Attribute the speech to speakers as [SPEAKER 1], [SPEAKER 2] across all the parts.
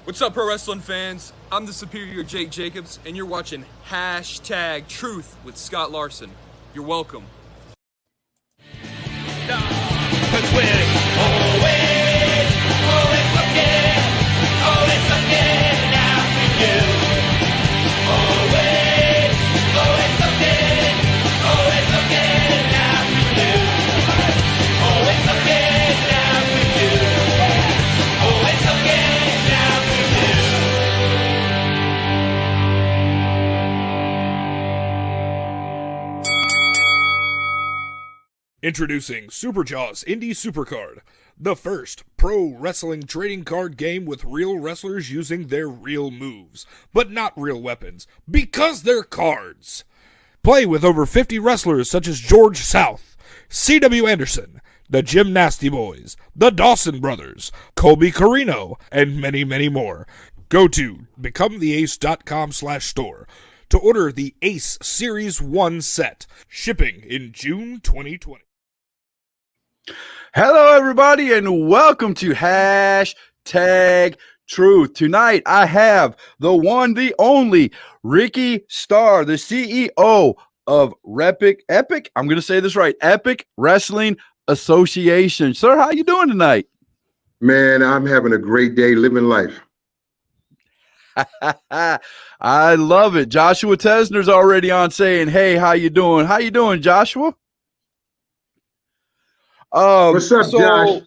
[SPEAKER 1] What's up, pro wrestling fans? I'm the superior Jake Jacobs, and you're watching Hashtag Truth with Scott Larson. You're welcome.
[SPEAKER 2] Cause we're always looking out for you. Always looking out for you. Always looking out for you. Always looking out for you.
[SPEAKER 3] Introducing Superjaw's Indie Supercard, the first pro wrestling trading card game with real wrestlers using their real moves, but not real weapons, because they're cards. Play with over 50 wrestlers such as George South, C.W. Anderson, the Jim Nasty Boys, the Dawson Brothers, Colby Carino, and many, many more. Go to becometheace.com/store to order the Ace Series 1 set, shipping in June 2020.
[SPEAKER 4] Hello, everybody, and welcome to Hashtag Truth. Tonight, I have the one, the only, Ricci Starr, the CEO of Epic. I'm going to say this right, Epic Wrestling Association. Sir, how you doing tonight?
[SPEAKER 5] Man, I'm having a great day living life.
[SPEAKER 4] I love it. Joshua Tesner's already on saying, hey, how you doing? How you doing, Joshua?
[SPEAKER 5] What's up, Josh?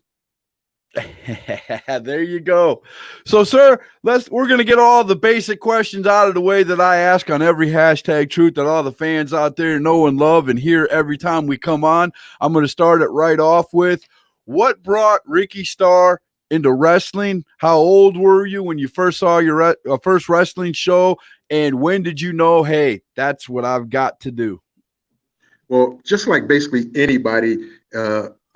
[SPEAKER 4] There you go. So, sir, we're going to get all the basic questions out of the way that I ask on every Hashtag Truth that all the fans out there know and love and hear every time we come on. I'm going to start it right off with, what brought Ricci Starr into wrestling? How old were you when you first saw your first wrestling show? And when did you know, hey, that's what I've got to do?
[SPEAKER 5] Well, just like basically anybody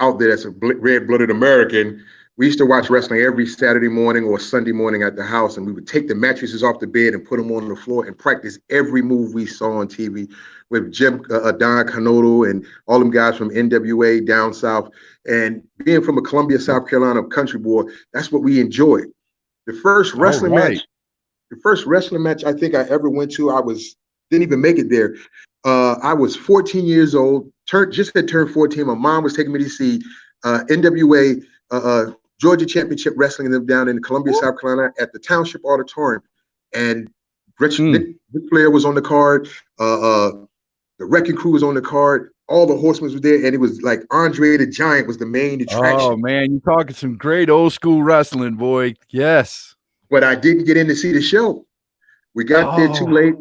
[SPEAKER 5] out there that's a red-blooded American, we used to watch wrestling every Saturday morning or Sunday morning at the house, and we would take the mattresses off the bed and put them on the floor and practice every move we saw on TV with Don Canoto and all them guys from NWA down south. And being from a Columbia, South Carolina country boy, that's what we enjoyed. The first wrestling match I think I ever went to, didn't even make it there. I was 14 years old, just had turned 14. My mom was taking me to see NWA Georgia Championship Wrestling and them down in Columbia, South Carolina at the Township Auditorium. And Ric Flair was on the card. The Wrecking Crew was on the card. All the Horsemen were there. And it was like Andre the Giant was the main attraction.
[SPEAKER 4] Oh, man, you're talking some great old school wrestling, boy. Yes.
[SPEAKER 5] But I didn't get in to see the show. We got there too late.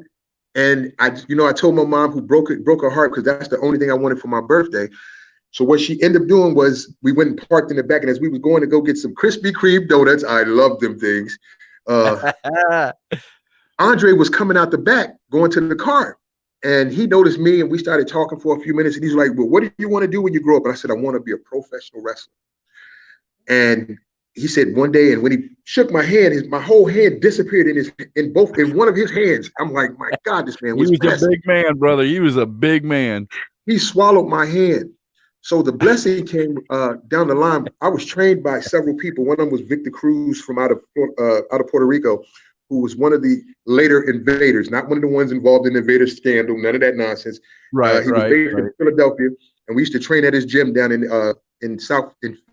[SPEAKER 5] And I told my mom, who broke her heart, because that's the only thing I wanted for my birthday. So what she ended up doing was we went and parked in the back, and as we were going to go get some Krispy Kreme donuts, I love them things. Andre was coming out the back, going to the car, and he noticed me, and we started talking for a few minutes, and he's like, well, what do you want to do when you grow up? And I said, I want to be a professional wrestler. And he said one day, and when he shook my hand, my whole hand disappeared in one of his hands. I'm like, my God, this man was
[SPEAKER 4] a big man, brother. He was a big man.
[SPEAKER 5] He swallowed my hand. So the blessing came down the line. I was trained by several people. One of them was Victor Cruz from out of Puerto Rico, who was one of the later invaders, not one of the ones involved in the Invader scandal, none of that nonsense. He was based in Philadelphia, and we used to train at his gym down in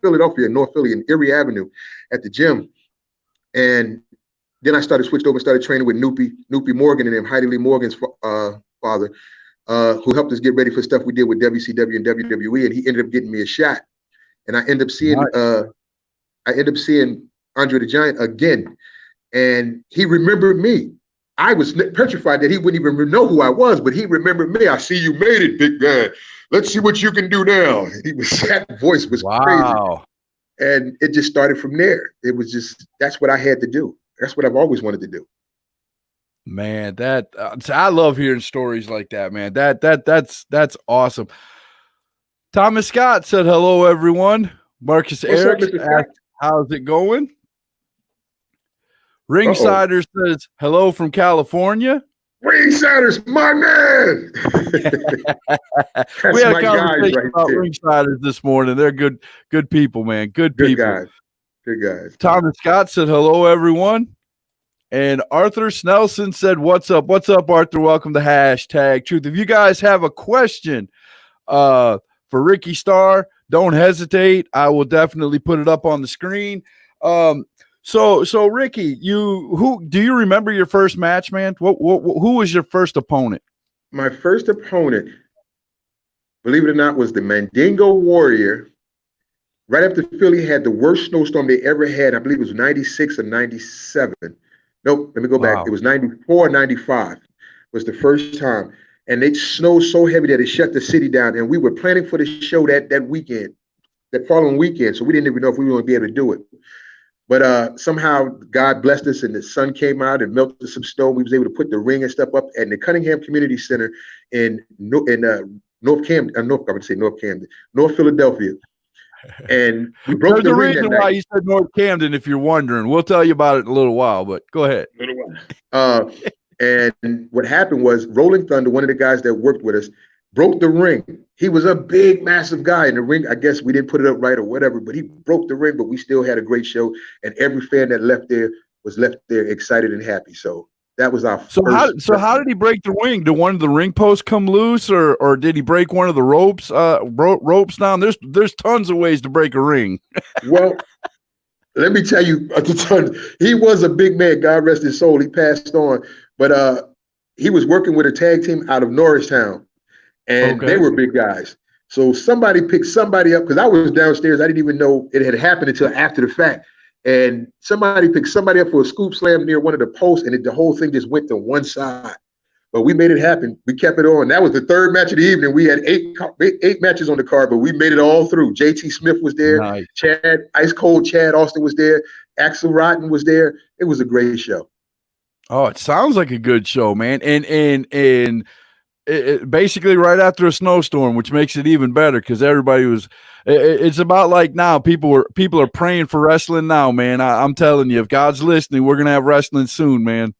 [SPEAKER 5] Philadelphia, North Philly, in Erie Avenue, at the gym. And then I switched over and started training with Noopy Morgan and Heidi Lee Morgan's father, who helped us get ready for stuff we did with WCW and WWE. And he ended up getting me a shot. And I ended up seeing Andre the Giant again. And he remembered me. I was petrified that he wouldn't even know who I was, but he remembered me. I see you made it, big guy. Let's see what you can do now. That voice was crazy. And it just started from there. It was that's what I had to do. That's what I've always wanted to do.
[SPEAKER 4] Man, I love hearing stories like that, man. That's awesome. Thomas Scott said, hello, everyone. Marcus Eric asked, how's it going? Ringsider says, hello from California.
[SPEAKER 5] Ringsider's my man.
[SPEAKER 4] We had a conversation about Ringsiders this morning. They're good people, man. Good people.
[SPEAKER 5] Good guys.
[SPEAKER 4] Thomas Scott said, hello, everyone. And Arthur Snelson said, "What's up? What's up, Arthur? Welcome to Hashtag Truth. If you guys have a question for Ricci Starr, don't hesitate. I will definitely put it up on the screen." So Ricky, do you remember your first match, man? Who was your first opponent?
[SPEAKER 5] My first opponent, believe it or not, was the Mandingo Warrior. Right after Philly had the worst snowstorm they ever had. I believe it was 96 or 97. Nope, let me go back.
[SPEAKER 4] Wow.
[SPEAKER 5] It was 94, 95 was the first time. And it snowed so heavy that it shut the city down. And we were planning for the show that weekend, that following weekend. So we didn't even know if we were going to be able to do it. But somehow God blessed us and the sun came out and melted some snow. We was able to put the ring and stuff up at the Cunningham Community Center in North Philadelphia. And we broke
[SPEAKER 4] There's
[SPEAKER 5] the
[SPEAKER 4] a
[SPEAKER 5] ring
[SPEAKER 4] reason
[SPEAKER 5] that
[SPEAKER 4] why
[SPEAKER 5] night.
[SPEAKER 4] you said North Camden, if you're wondering. We'll tell you about it in a little while, but go ahead.
[SPEAKER 5] And what happened was Rolling Thunder, one of the guys that worked with us, broke the ring. He was a big, massive guy in the ring. I guess we didn't put it up right or whatever, but he broke the ring, but we still had a great show. And every fan that left there was left there excited and happy. So that was our first.
[SPEAKER 4] How did he break the ring? Did one of the ring posts come loose, or did he break one of the ropes ropes down? There's tons of ways to break a ring.
[SPEAKER 5] Well, let me tell you, he was a big man. God rest his soul. He passed on, but he was working with a tag team out of Norristown, and they were big guys. So somebody picked somebody up, because I was downstairs. I didn't even know it had happened until after the fact. And somebody picked somebody up for a scoop slam near one of the posts, and the whole thing just went to one side. But we made it happen. We kept it on. That was the third match of the evening. We had eight matches on the card, but we made it all through. JT Smith was there. Nice. Ice Cold Chad Austin was there. Axel Rotten was there. It was a great show.
[SPEAKER 4] Oh, it sounds like a good show, man. And it basically right after a snowstorm, which makes it even better, because everybody was. It's about like now people are praying for wrestling now, man. I'm telling you, if God's listening, we're gonna have wrestling soon, man.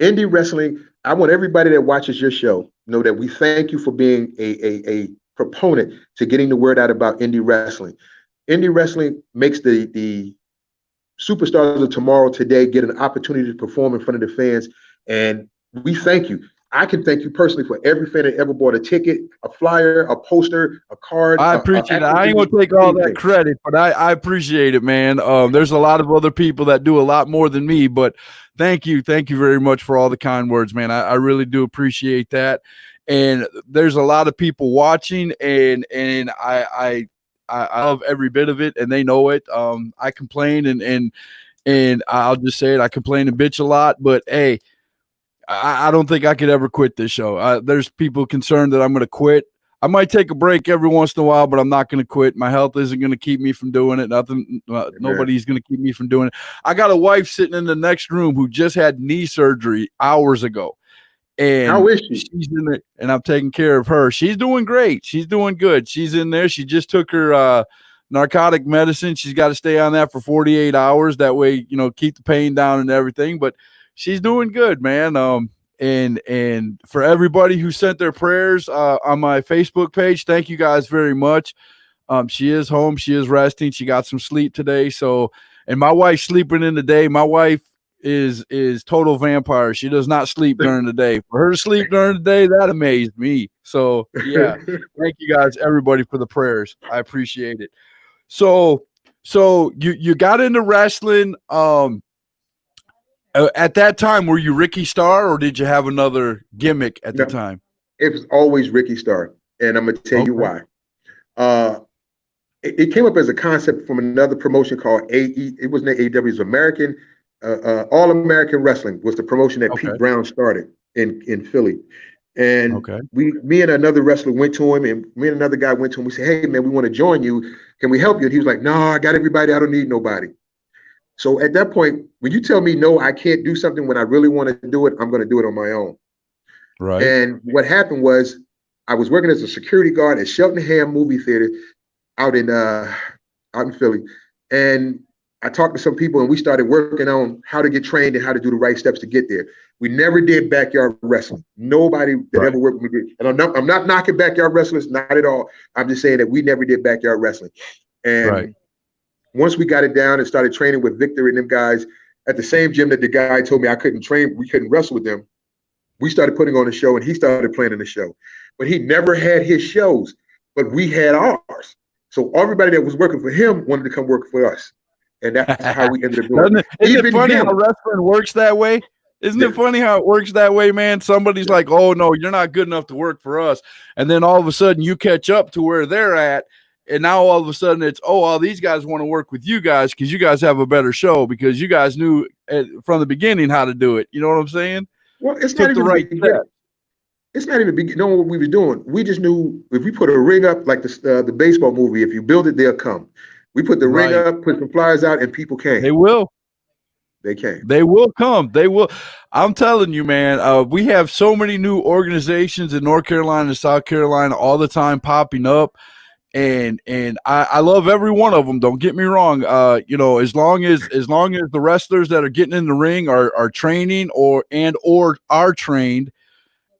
[SPEAKER 5] Indie wrestling. I want everybody that watches your show know that we thank you for being a proponent to getting the word out about indie wrestling. Indie wrestling makes the superstars of tomorrow today get an opportunity to perform in front of the fans, and we thank you. I can thank you personally for every fan that ever bought a ticket, a flyer, a poster, a card.
[SPEAKER 4] I appreciate it. I ain't gonna take all that credit, but I appreciate it, man. There's a lot of other people that do a lot more than me, but thank you very much for all the kind words, man. I really do appreciate that. And there's a lot of people watching, and I love every bit of it, and they know it. I complain and I'll just say it. I complain and bitch a lot, but hey. I don't think I could ever quit this show. There's people concerned that I'm going to quit. I might take a break every once in a while, but I'm not going to quit. My health isn't going to keep me from doing it. Nobody's going to keep me from doing it. I got a wife sitting in the next room who just had knee surgery hours ago. And
[SPEAKER 5] how is she?
[SPEAKER 4] She's in there, and I'm taking care of her. She's doing great. She's doing good. She's in there. She just took her narcotic medicine. She's got to stay on that for 48 hours. That way, keep the pain down and everything. But she's doing good, man. And for everybody who sent their prayers on my Facebook page, thank you guys very much. She is home. She is resting. She got some sleep today. So, and my wife's sleeping in the day. My wife is total vampire. She does not sleep during the day. For her to sleep during the day, that amazed me. So, yeah, thank you guys, everybody, for the prayers. I appreciate it. So you got into wrestling. At that time, were you Ricci Starr, or did you have another gimmick at the time?
[SPEAKER 5] It was always Ricci Starr, and I'm going to tell you why. It came up as a concept from another promotion called AE. It wasn't AEW, it was American, All American Wrestling was the promotion that Pete Brown started in Philly. And me and another wrestler went to him, and me and another guy went to him. We said, "Hey, man, we want to join you. Can we help you?" And he was like, "No, I got everybody. I don't need nobody." So at that point, when you tell me, no, I can't do something when I really want to do it, I'm going to do it on my own.
[SPEAKER 4] Right.
[SPEAKER 5] And what happened was I was working as a security guard at Cheltenham Movie Theater out in Philly. And I talked to some people, and we started working on how to get trained and how to do the right steps to get there. We never did backyard wrestling. Nobody that ever worked with me did. And I'm not knocking backyard wrestlers, not at all. I'm just saying that we never did backyard wrestling. And once we got it down and started training with Victor and them guys, at the same gym that the guy told me I couldn't train, we couldn't wrestle with them. We started putting on a show, and he started playing in the show. But he never had his shows, but we had ours. So everybody that was working for him wanted to come work for us, and that's how we ended up doing it.
[SPEAKER 4] Isn't it funny how wrestling works that way? Isn't it funny how it works that way, man? Somebody's like, oh, no, you're not good enough to work for us. And then all of a sudden you catch up to where they're at. And now all of a sudden it's, oh, all these guys want to work with you guys because you guys have a better show because you guys knew from the beginning how to do it. You know what I'm saying?
[SPEAKER 5] Well, it's not even the right step. It's not even knowing what we was doing. We just knew if we put a ring up, like the baseball movie, if you build it, they'll come. We put the ring up, put some flyers out, and people came.
[SPEAKER 4] They will.
[SPEAKER 5] They came.
[SPEAKER 4] They will come. They will. I'm telling you, man, we have so many new organizations in North Carolina and South Carolina all the time popping up. And I love every one of them. Don't get me wrong. You know, as long as the wrestlers that are getting in the ring are training or are trained,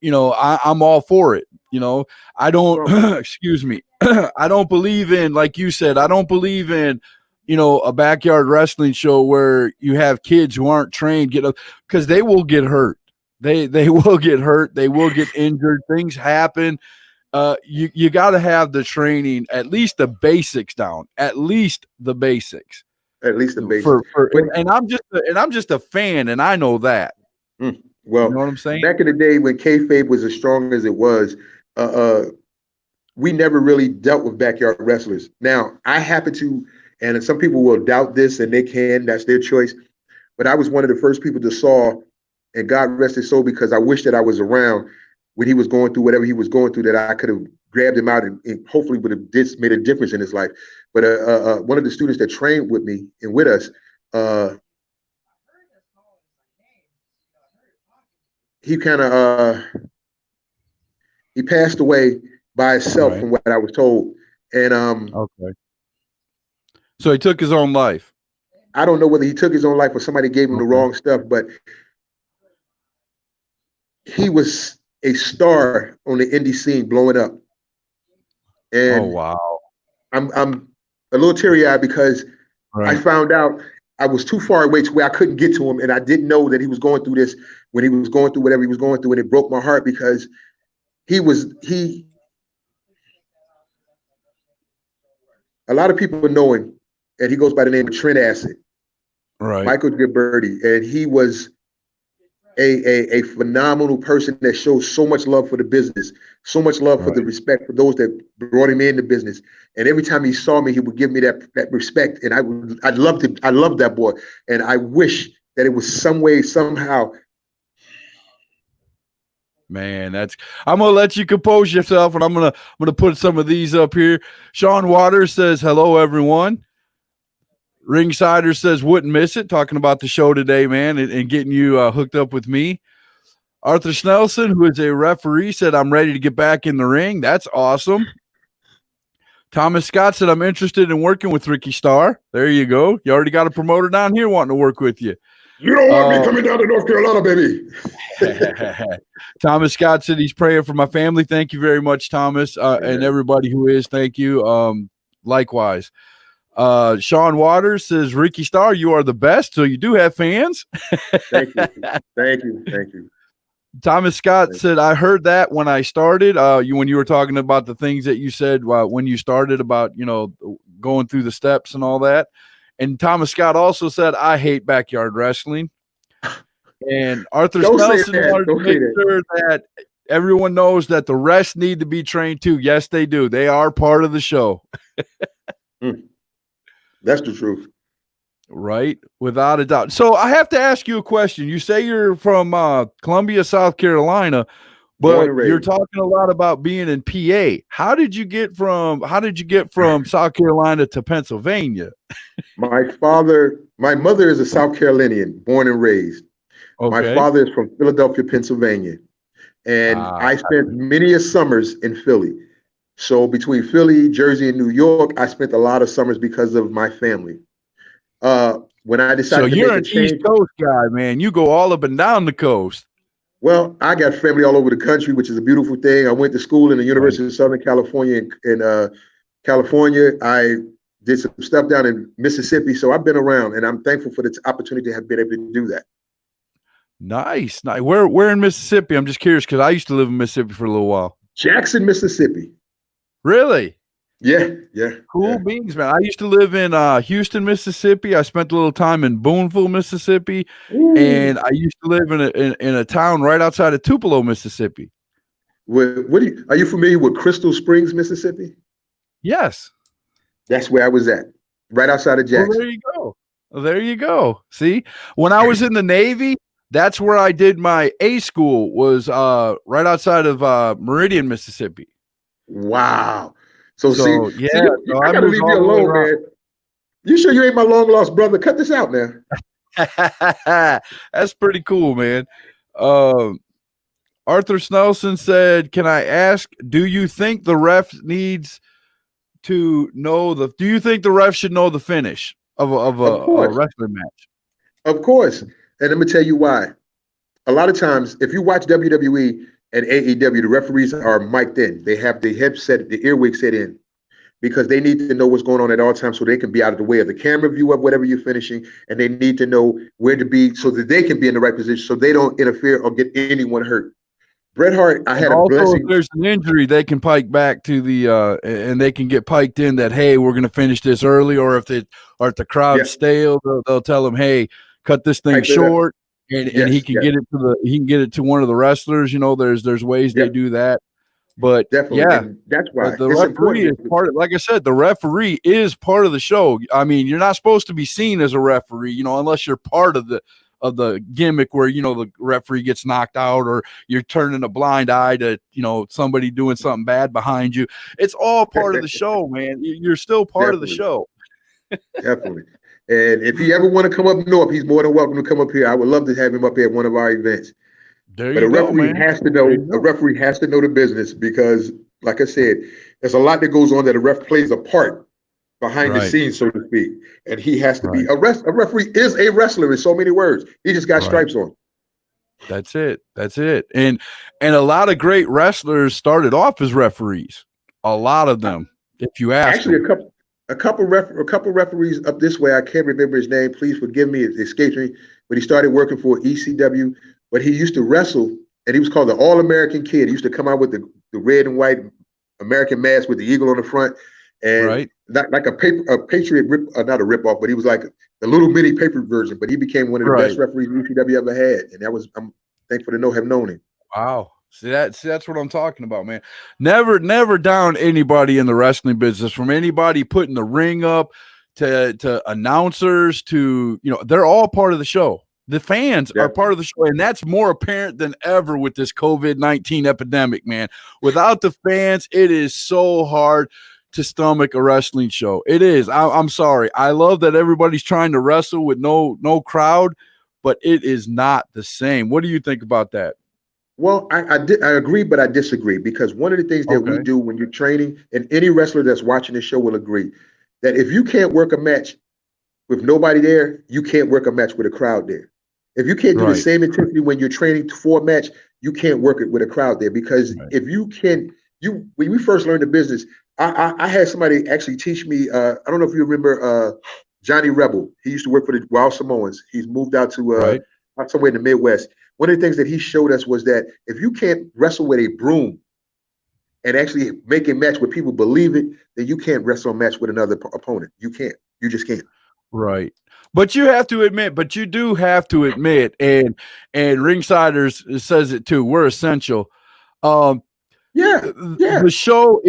[SPEAKER 4] you know, I'm all for it. You know, I don't excuse me. I don't believe in, like you said, I don't believe in, you know, a backyard wrestling show where you have kids who aren't trained get up because they will get hurt. They will get hurt. They will get injured. Things happen. You got to have the training, at least the basics down. At least the basics.
[SPEAKER 5] At least the basics.
[SPEAKER 4] And I'm just a fan, and I know that.
[SPEAKER 5] Well,
[SPEAKER 4] you know what I'm saying?
[SPEAKER 5] Back in the day when kayfabe was as strong as it was, we never really dealt with backyard wrestlers. Now, I happen to, and some people will doubt this, and they can. That's their choice. But I was one of the first people to saw, and God rest his soul, because I wish that I was around when he was going through whatever he was going through, that I could have grabbed him out and hopefully would have made a difference in his life. But one of the students that trained with me and with us, he kind of he passed away by himself, from what I was told. And
[SPEAKER 4] okay. So he took his own life.
[SPEAKER 5] I don't know whether he took his own life or somebody gave him the wrong stuff, but he was a star on the indie scene, blowing up. And
[SPEAKER 4] oh wow,
[SPEAKER 5] I'm a little teary-eyed because I found out I was too far away to where I couldn't get to him, and I didn't know that he was going through this when he was going through whatever he was going through, and it broke my heart because he a lot of people know him, and he goes by the name of Trent Acid, Michael Gilberti, and he was a phenomenal person that shows so much love for the business, so much love for the respect for those that brought him in the business. And every time he saw me, he would give me that respect. And I loved him. I loved that boy. And I wish that it was some way, somehow.
[SPEAKER 4] Man, I'm gonna let you compose yourself, and I'm gonna put some of these up here. Sean Waters says, hello, everyone. Ringsider says, wouldn't miss it, talking about the show today, man, and getting you hooked up with me. Arthur Snelson, who is a referee, said, I'm ready to get back in the ring. That's awesome. Thomas Scott said, I'm interested in working with Ricci Starr. There you go. You already got a promoter down here wanting to work with you.
[SPEAKER 5] You don't want me coming down to North Carolina, baby.
[SPEAKER 4] Thomas Scott said he's praying for my family. Thank you very much, Thomas, and everybody who is. Thank you. Likewise. Sean Waters says, Ricci Starr, you are the best. So you do have fans.
[SPEAKER 5] Thank you. Thank you. Thank you.
[SPEAKER 4] Thomas Scott said, I heard that when I started, when you were talking about the things that you said when you started about, you know, going through the steps and all that. And Thomas Scott also said, I hate backyard wrestling. And Arthur Snelson wanted to make sure that everyone knows that the rest need to be trained too. Yes, they do. They are part of the show.
[SPEAKER 5] That's the truth.
[SPEAKER 4] Right? Without a doubt. So I have to ask you a question. You say you're from Columbia, South Carolina, but you're talking a lot about being in PA. How did you get from South Carolina to Pennsylvania?
[SPEAKER 5] My mother is a South Carolinian, born and raised. Okay. My father is from Philadelphia, Pennsylvania. And I spent many summers in Philly. So between Philly, Jersey, and New York, I spent a lot of summers because of my family. When I decided to
[SPEAKER 4] you're an East Coast guy, man. You go all up and down the coast.
[SPEAKER 5] Well, I got family all over the country, which is a beautiful thing. I went to school in the University of Southern California in California. I did some stuff down in Mississippi. So I've been around, and I'm thankful for the opportunity to have been able to do that.
[SPEAKER 4] Nice. Where in Mississippi? I'm just curious because I used to live in Mississippi for a little while.
[SPEAKER 5] Jackson, Mississippi.
[SPEAKER 4] Really?
[SPEAKER 5] Yeah.
[SPEAKER 4] Cool beans, man. I used to live in Houston, Mississippi. I spent a little time in Boonville, Mississippi, and I used to live in a town right outside of Tupelo, Mississippi.
[SPEAKER 5] Are you familiar with Crystal Springs, Mississippi?
[SPEAKER 4] Yes.
[SPEAKER 5] That's where I was at, right outside of Jackson.
[SPEAKER 4] Well, there you go. See, when I was in the Navy, that's where I did my A school. Was right outside of Meridian, Mississippi.
[SPEAKER 5] Wow. So I gotta leave you alone, man. You sure you ain't my long lost brother? Cut this out, man.
[SPEAKER 4] That's pretty cool, man. Arthur Snelson said, "Can I ask? Do you think the ref needs to know the? Do you think the ref should know the finish of a wrestling match?"
[SPEAKER 5] Of course, and let me tell you why. A lot of times, if you watch WWE and AEW, the referees are mic'd in. They have the headset, the earwig set in, because they need to know what's going on at all times so they can be out of the way of the camera view of whatever you're finishing, and they need to know where to be so that they can be in the right position so they don't interfere or get anyone hurt. Bret Hart, I had a blessing.
[SPEAKER 4] If there's an injury, they can pike back to the and they can get piked in that, hey, we're going to finish this early, or if the crowd's stale, they'll tell them, hey, cut this thing short, and he can get it to one of the wrestlers. You know, there's ways they do that. But
[SPEAKER 5] definitely, and that's why
[SPEAKER 4] the referee is part of, like I said, the referee is part of the show. I mean, you're not supposed to be seen as a referee, you know, unless you're part of the gimmick where, you know, the referee gets knocked out or you're turning a blind eye to, you know, somebody doing something bad behind you. It's all part of the show, man. You're still part of the show.
[SPEAKER 5] Definitely. And if you ever want to come up north, he's more than welcome to come up here. I would love to have him up here at one of our events. But a referee has to know. A referee has to know the business because, like I said, there's a lot that goes on that a ref plays a part behind the scenes, so to speak. And he has to be a referee is a wrestler in so many words. He just got stripes on.
[SPEAKER 4] That's it. And a lot of great wrestlers started off as referees. A lot of them, if you ask.
[SPEAKER 5] Actually, a couple referees up this way. I can't remember his name. Please forgive me. It escapes me. But he started working for ECW. But he used to wrestle, and he was called the All-American Kid. He used to come out with the red and white American mask with the eagle on the front, and not like a Patriot not a rip-off, but he was like the little mini Patriot version. But he became one of the best referees ECW ever had, and I'm thankful to have known him.
[SPEAKER 4] Wow. See, that's what I'm talking about, man. Never down anybody in the wrestling business, from anybody putting the ring up to announcers to, you know, they're all part of the show. The fans are part of the show, and that's more apparent than ever with this COVID-19 epidemic, man. Without the fans, it is so hard to stomach a wrestling show. It is. I'm sorry. I love that everybody's trying to wrestle with no crowd, but it is not the same. What do you think about that?
[SPEAKER 5] Well, I agree, but I disagree, because one of the things that we do when you're training, and any wrestler that's watching this show will agree, that if you can't work a match with nobody there, you can't work a match with a crowd there. If you can't do the same intensity when you're training for a match, you can't work it with a crowd there, because if you can, when we first learned the business, I had somebody actually teach me. I don't know if you remember Johnny Rebel. He used to work for the Wild Samoans. He's moved out to somewhere in the Midwest. One of the things that he showed us was that if you can't wrestle with a broom and actually make a match where people believe it, then you can't wrestle a match with another opponent. You can't. You just can't.
[SPEAKER 4] Right. But you do have to admit, and Ringsiders says it too, we're essential. The show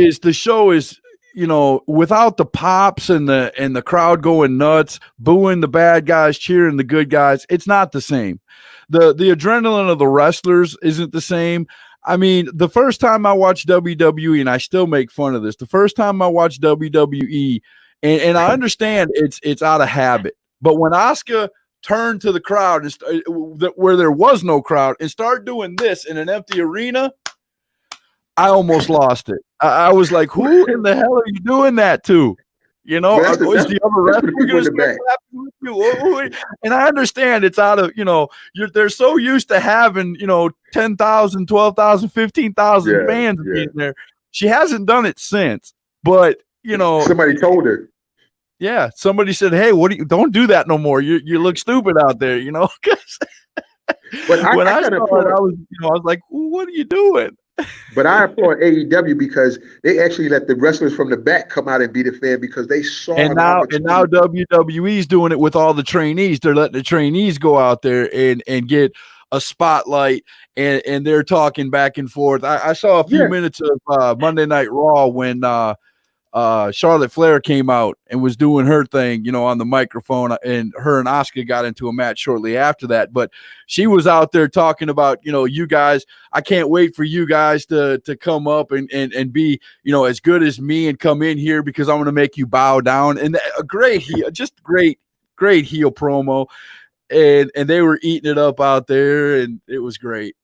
[SPEAKER 4] is, you know, without the pops and the crowd going nuts, booing the bad guys, cheering the good guys, it's not the same. The adrenaline of the wrestlers isn't the same. I mean, the first time I watched WWE, and I still make fun of this, the first time I watched WWE, and I understand it's out of habit, but when Asuka turned to the crowd where there was no crowd and started doing this in an empty arena, I almost lost it. I was like, who in the hell are you doing that to? You know, is the other wrestler going to start clapping with you? And I understand it's out of, you know, they're so used to having, you know, 10,000, 12,000, 15,000 fans being there. She hasn't done it since, but, you know.
[SPEAKER 5] Somebody told her.
[SPEAKER 4] Yeah, somebody said, "Hey, don't do that no more. You look stupid out there," you know. 'Cause
[SPEAKER 5] But
[SPEAKER 4] when
[SPEAKER 5] I
[SPEAKER 4] I
[SPEAKER 5] kind of
[SPEAKER 4] saw it,
[SPEAKER 5] applaud.
[SPEAKER 4] I was like, "What are you doing?"
[SPEAKER 5] But I applaud AEW because they actually let the wrestlers from the back come out and be the fan because they saw
[SPEAKER 4] And
[SPEAKER 5] an
[SPEAKER 4] now
[SPEAKER 5] opportunity.
[SPEAKER 4] WWE's doing it with all the trainees. They're letting the trainees go out there and get a spotlight, and they're talking back and forth. I saw a few
[SPEAKER 5] Yeah,
[SPEAKER 4] minutes of Monday Night Raw when Charlotte Flair came out and was doing her thing, on the microphone, and her and Asuka got into a match shortly after that. But she was out there talking about, you guys, I can't wait for you guys to come up and be, as good as me and come in here because I'm going to make you bow down. And a great heel, just great heel promo. And they were eating it up out there, and it was great.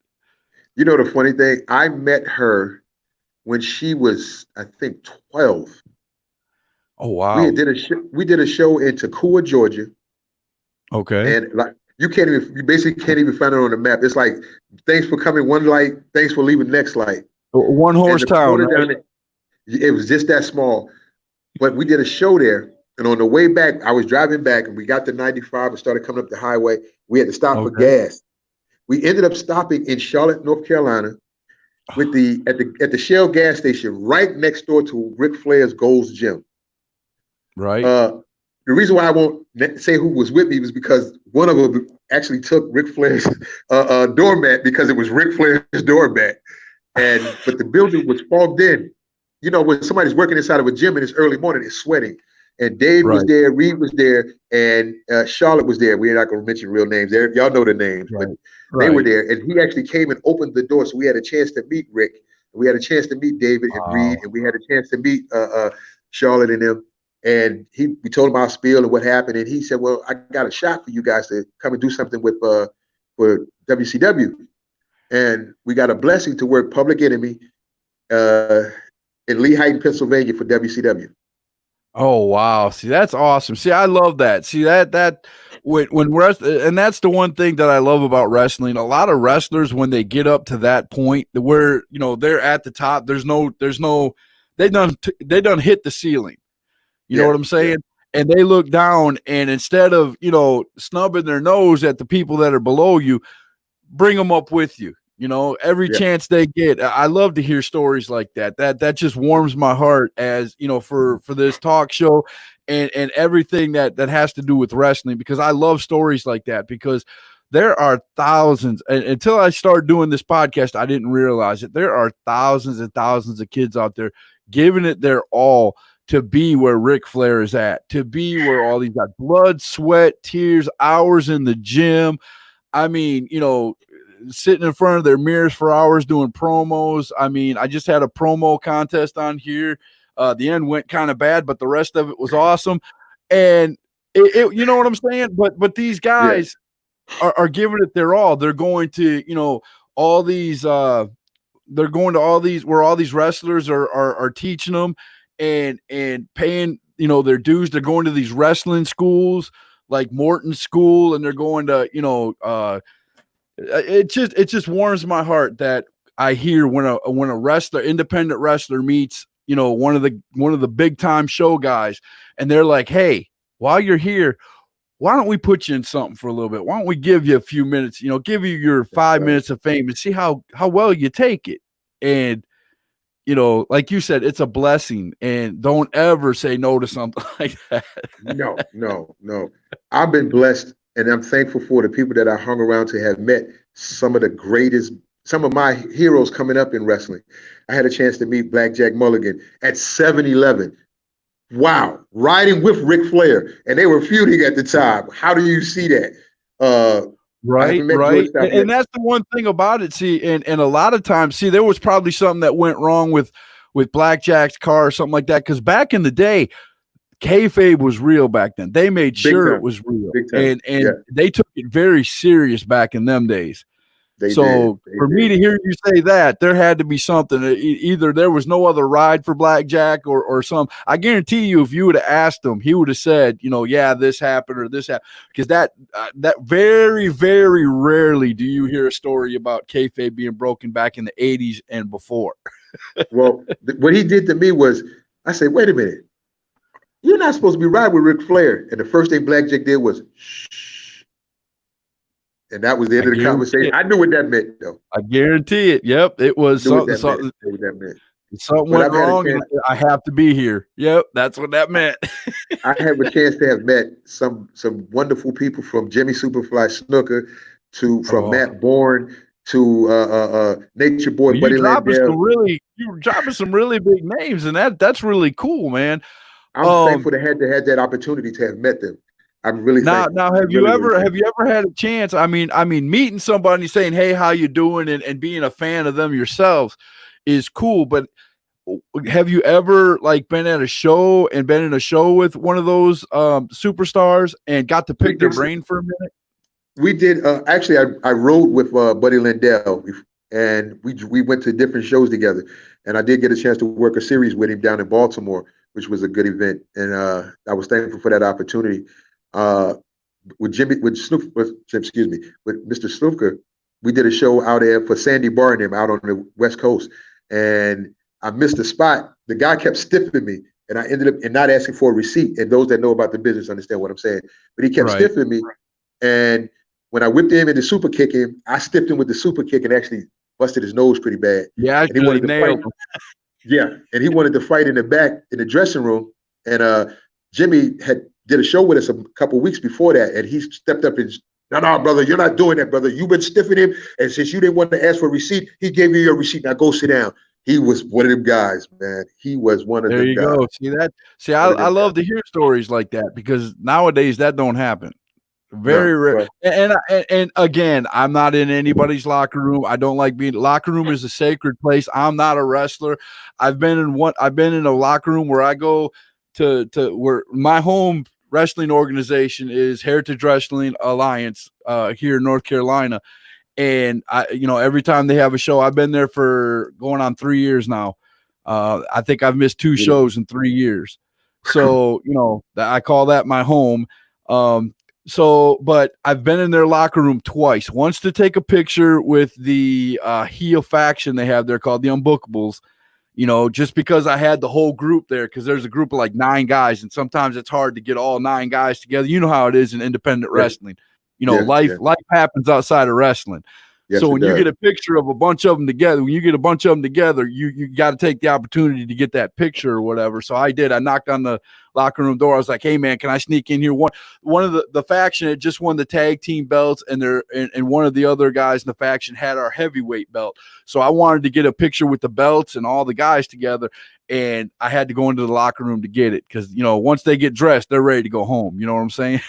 [SPEAKER 5] you know the funny thing, I met her when she was, I think, 12.
[SPEAKER 4] Oh, wow.
[SPEAKER 5] We did a show in Toccoa, Georgia,
[SPEAKER 4] Okay.
[SPEAKER 5] and like you basically can't even find it on the map. It's like, thanks for coming one light, thanks for leaving next light.
[SPEAKER 4] One
[SPEAKER 5] And
[SPEAKER 4] horse
[SPEAKER 5] the
[SPEAKER 4] town,
[SPEAKER 5] promoter
[SPEAKER 4] right?
[SPEAKER 5] down there, it was just that small. But we did a show there, and on the way back, I was driving back, and we got to 95 and started coming up the highway. We had to stop for
[SPEAKER 4] Okay.
[SPEAKER 5] gas. We ended up stopping in Charlotte, North Carolina, with at the Shell gas station right next door to Ric Flair's Gold's Gym.
[SPEAKER 4] Right.
[SPEAKER 5] The reason why I won't say who was with me was because one of them actually took Ric Flair's doormat because it was Ric Flair's doormat, but the building was fogged in. When somebody's working inside of a gym and it's early morning, it's sweating. And Dave was
[SPEAKER 4] Right.
[SPEAKER 5] there, Reed was there, and Charlotte was there. We're not going to mention real names there. Y'all know the names, but they were
[SPEAKER 4] Right.
[SPEAKER 5] there. And he actually came and opened the door, so we had a chance to meet Rick. We had a chance to meet David and Reed,
[SPEAKER 4] Wow.
[SPEAKER 5] and we had a chance to meet Charlotte and them. And we told him our spiel and what happened, and he said, "Well, I got a shot for you guys to come and do something with for WCW." And we got a blessing to work Public Enemy in Lehighton, Pennsylvania for WCW.
[SPEAKER 4] Oh, wow. See, that's awesome. See, I love that. See, that when and that's the one thing that I love about wrestling. A lot of wrestlers, when they get up to that point where, they're at the top, there's no they done hit the ceiling. You know
[SPEAKER 5] Yeah,
[SPEAKER 4] what I'm
[SPEAKER 5] yeah,
[SPEAKER 4] saying? And they look down, and instead of, snubbing their nose at the people that are below you, bring them up with you. Every
[SPEAKER 5] yeah.
[SPEAKER 4] chance they get. I love to hear stories like that. That just warms my heart, as for this talk show and everything that has to do with wrestling, because I love stories like that, because there are thousands, and until I started doing this podcast, I didn't realize it. There are thousands and thousands of kids out there giving it their all to be where Ric Flair is at, to be where all these got blood, sweat, tears, hours in the gym. I mean, sitting in front of their mirrors for hours doing promos. I mean, I just had a promo contest on here. The end went kind of bad, but the rest of it was awesome. And you know what I'm saying? But these
[SPEAKER 5] Yeah.
[SPEAKER 4] guys are giving it their all. They're going to, all these they're going to all these where all these wrestlers are teaching them and paying, their dues. They're going to these wrestling schools like Morton School, and they're going to, it just warms my heart that I hear when a wrestler, independent wrestler, meets one of the big time show guys, and they're like, "Hey, while you're here, why don't we put you in something for a little bit? Why don't we give you a few minutes? Give you your
[SPEAKER 5] That's
[SPEAKER 4] 5 minutes of fame and see how well you take it." And like you said, it's a blessing, and don't ever say no to something like that.
[SPEAKER 5] No, no, no. I've been blessed, and I'm thankful for the people that I hung around to have met some of the greatest, some of my heroes coming up in wrestling. I had a chance to meet Blackjack Mulligan at 7-Eleven. Wow, riding with Ric Flair, and they were feuding at the time. How do you see that? I
[SPEAKER 4] Right,
[SPEAKER 5] haven't met George
[SPEAKER 4] right.
[SPEAKER 5] Stop yet.
[SPEAKER 4] And that's the one thing about it. See, and a lot of times, see, there was probably something that went wrong with Blackjack's car or something like that. Because back in the day, kayfabe was real back then. They made
[SPEAKER 5] Big
[SPEAKER 4] sure it
[SPEAKER 5] time,
[SPEAKER 4] was real,
[SPEAKER 5] big time.
[SPEAKER 4] and
[SPEAKER 5] Yeah,
[SPEAKER 4] they took it very serious back in them days.
[SPEAKER 5] they did.
[SPEAKER 4] So
[SPEAKER 5] They
[SPEAKER 4] for me
[SPEAKER 5] did.
[SPEAKER 4] to hear you say that, there had to be something. Either there was no other ride for Blackjack, or some. I guarantee you, if you would have asked him, he would have said, yeah, this happened or this happened. Because that very, very rarely do you hear a story about kayfabe being broken back in the 80s and before.
[SPEAKER 5] Well, what he did to me was, I said, wait a minute. you're not supposed to be riding with Ric Flair. And the first thing Blackjack did was, shh. And that was the
[SPEAKER 4] I
[SPEAKER 5] end of the
[SPEAKER 4] guarantee
[SPEAKER 5] conversation.
[SPEAKER 4] it.
[SPEAKER 5] I knew what that meant, though.
[SPEAKER 4] I guarantee it. Yep, it was
[SPEAKER 5] I knew what
[SPEAKER 4] something.
[SPEAKER 5] that meant.
[SPEAKER 4] Something.
[SPEAKER 5] I knew what that meant.
[SPEAKER 4] Something
[SPEAKER 5] But
[SPEAKER 4] went
[SPEAKER 5] I've had a
[SPEAKER 4] wrong, and
[SPEAKER 5] chance.
[SPEAKER 4] I have to be here. Yep, that's what that meant.
[SPEAKER 5] I have a chance to have met some wonderful people, from Jimmy Superfly Snooker to from
[SPEAKER 4] Oh,
[SPEAKER 5] Matt Bourne to Nature Boy
[SPEAKER 4] well,
[SPEAKER 5] Buddy Landell.
[SPEAKER 4] you're dropping some really big names, and that's really cool, man.
[SPEAKER 5] I'm thankful to have that opportunity to have met them. I'm really thankful.
[SPEAKER 4] Now,
[SPEAKER 5] I'm really, really
[SPEAKER 4] have
[SPEAKER 5] thankful.
[SPEAKER 4] you ever had a chance? I mean, meeting somebody saying, "Hey, how you doing?" and being a fan of them yourselves is cool, but have you ever like been at a show and been in a show with one of those superstars and got to pick their brain for a minute?
[SPEAKER 5] We did. Actually, I rode with Buddy Landell, and we went to different shows together. And I did get a chance to work a series with him down in Baltimore, which was a good event. And I was thankful for that opportunity. With Mr. Slufka, we did a show out there for Sandy Barnum out on the West Coast, and I missed the spot. The guy kept stiffing me, and I ended up not asking for a receipt. And those that know about the business understand what I'm saying. But he kept stiffing me, and when I whipped him and the super kick him, I stiffed him with the super kick and actually busted his nose pretty bad.
[SPEAKER 4] Yeah,
[SPEAKER 5] and he wanted to fight. Yeah, and he wanted to fight in the back in the dressing room. And Jimmy did a show with us a couple weeks before that, and he stepped up and, no, brother, you're not doing that, brother. You've been stiffing him, and since you didn't want to ask for a receipt, he gave you your receipt. Now go sit down. He was one of them guys, man. He was one of them guys.
[SPEAKER 4] There you go. See that? See, I love to hear stories like that, because nowadays that don't happen. Very rare. And again, I'm not in anybody's locker room. I don't like being. Locker room is a sacred place. I'm not a wrestler. I've been in a locker room where I go to where my home wrestling organization is Heritage Wrestling Alliance here in North Carolina. And every time they have a show, I've been there for going on 3 years now. I think I've missed 2 shows in 3 years. So, I call that my home. But I've been in their locker room twice. Once to take a picture with the heel faction they have there called the Unbookables, just because I had the whole group there, because there's a group of like 9 guys, and sometimes it's hard to get all 9 guys together. You know how it is in independent wrestling. Life happens outside of wrestling.
[SPEAKER 5] Yes,
[SPEAKER 4] so when you get a picture of a bunch of them together, you got to take the opportunity to get that picture or whatever. So I did. I knocked on the locker room door. I was like, "Hey man, can I sneak in here?" One of the faction had just won the tag team belts, and one of the other guys in the faction had our heavyweight belt. So I wanted to get a picture with the belts and all the guys together, and I had to go into the locker room to get it, because once they get dressed, they're ready to go home. You know what I'm saying?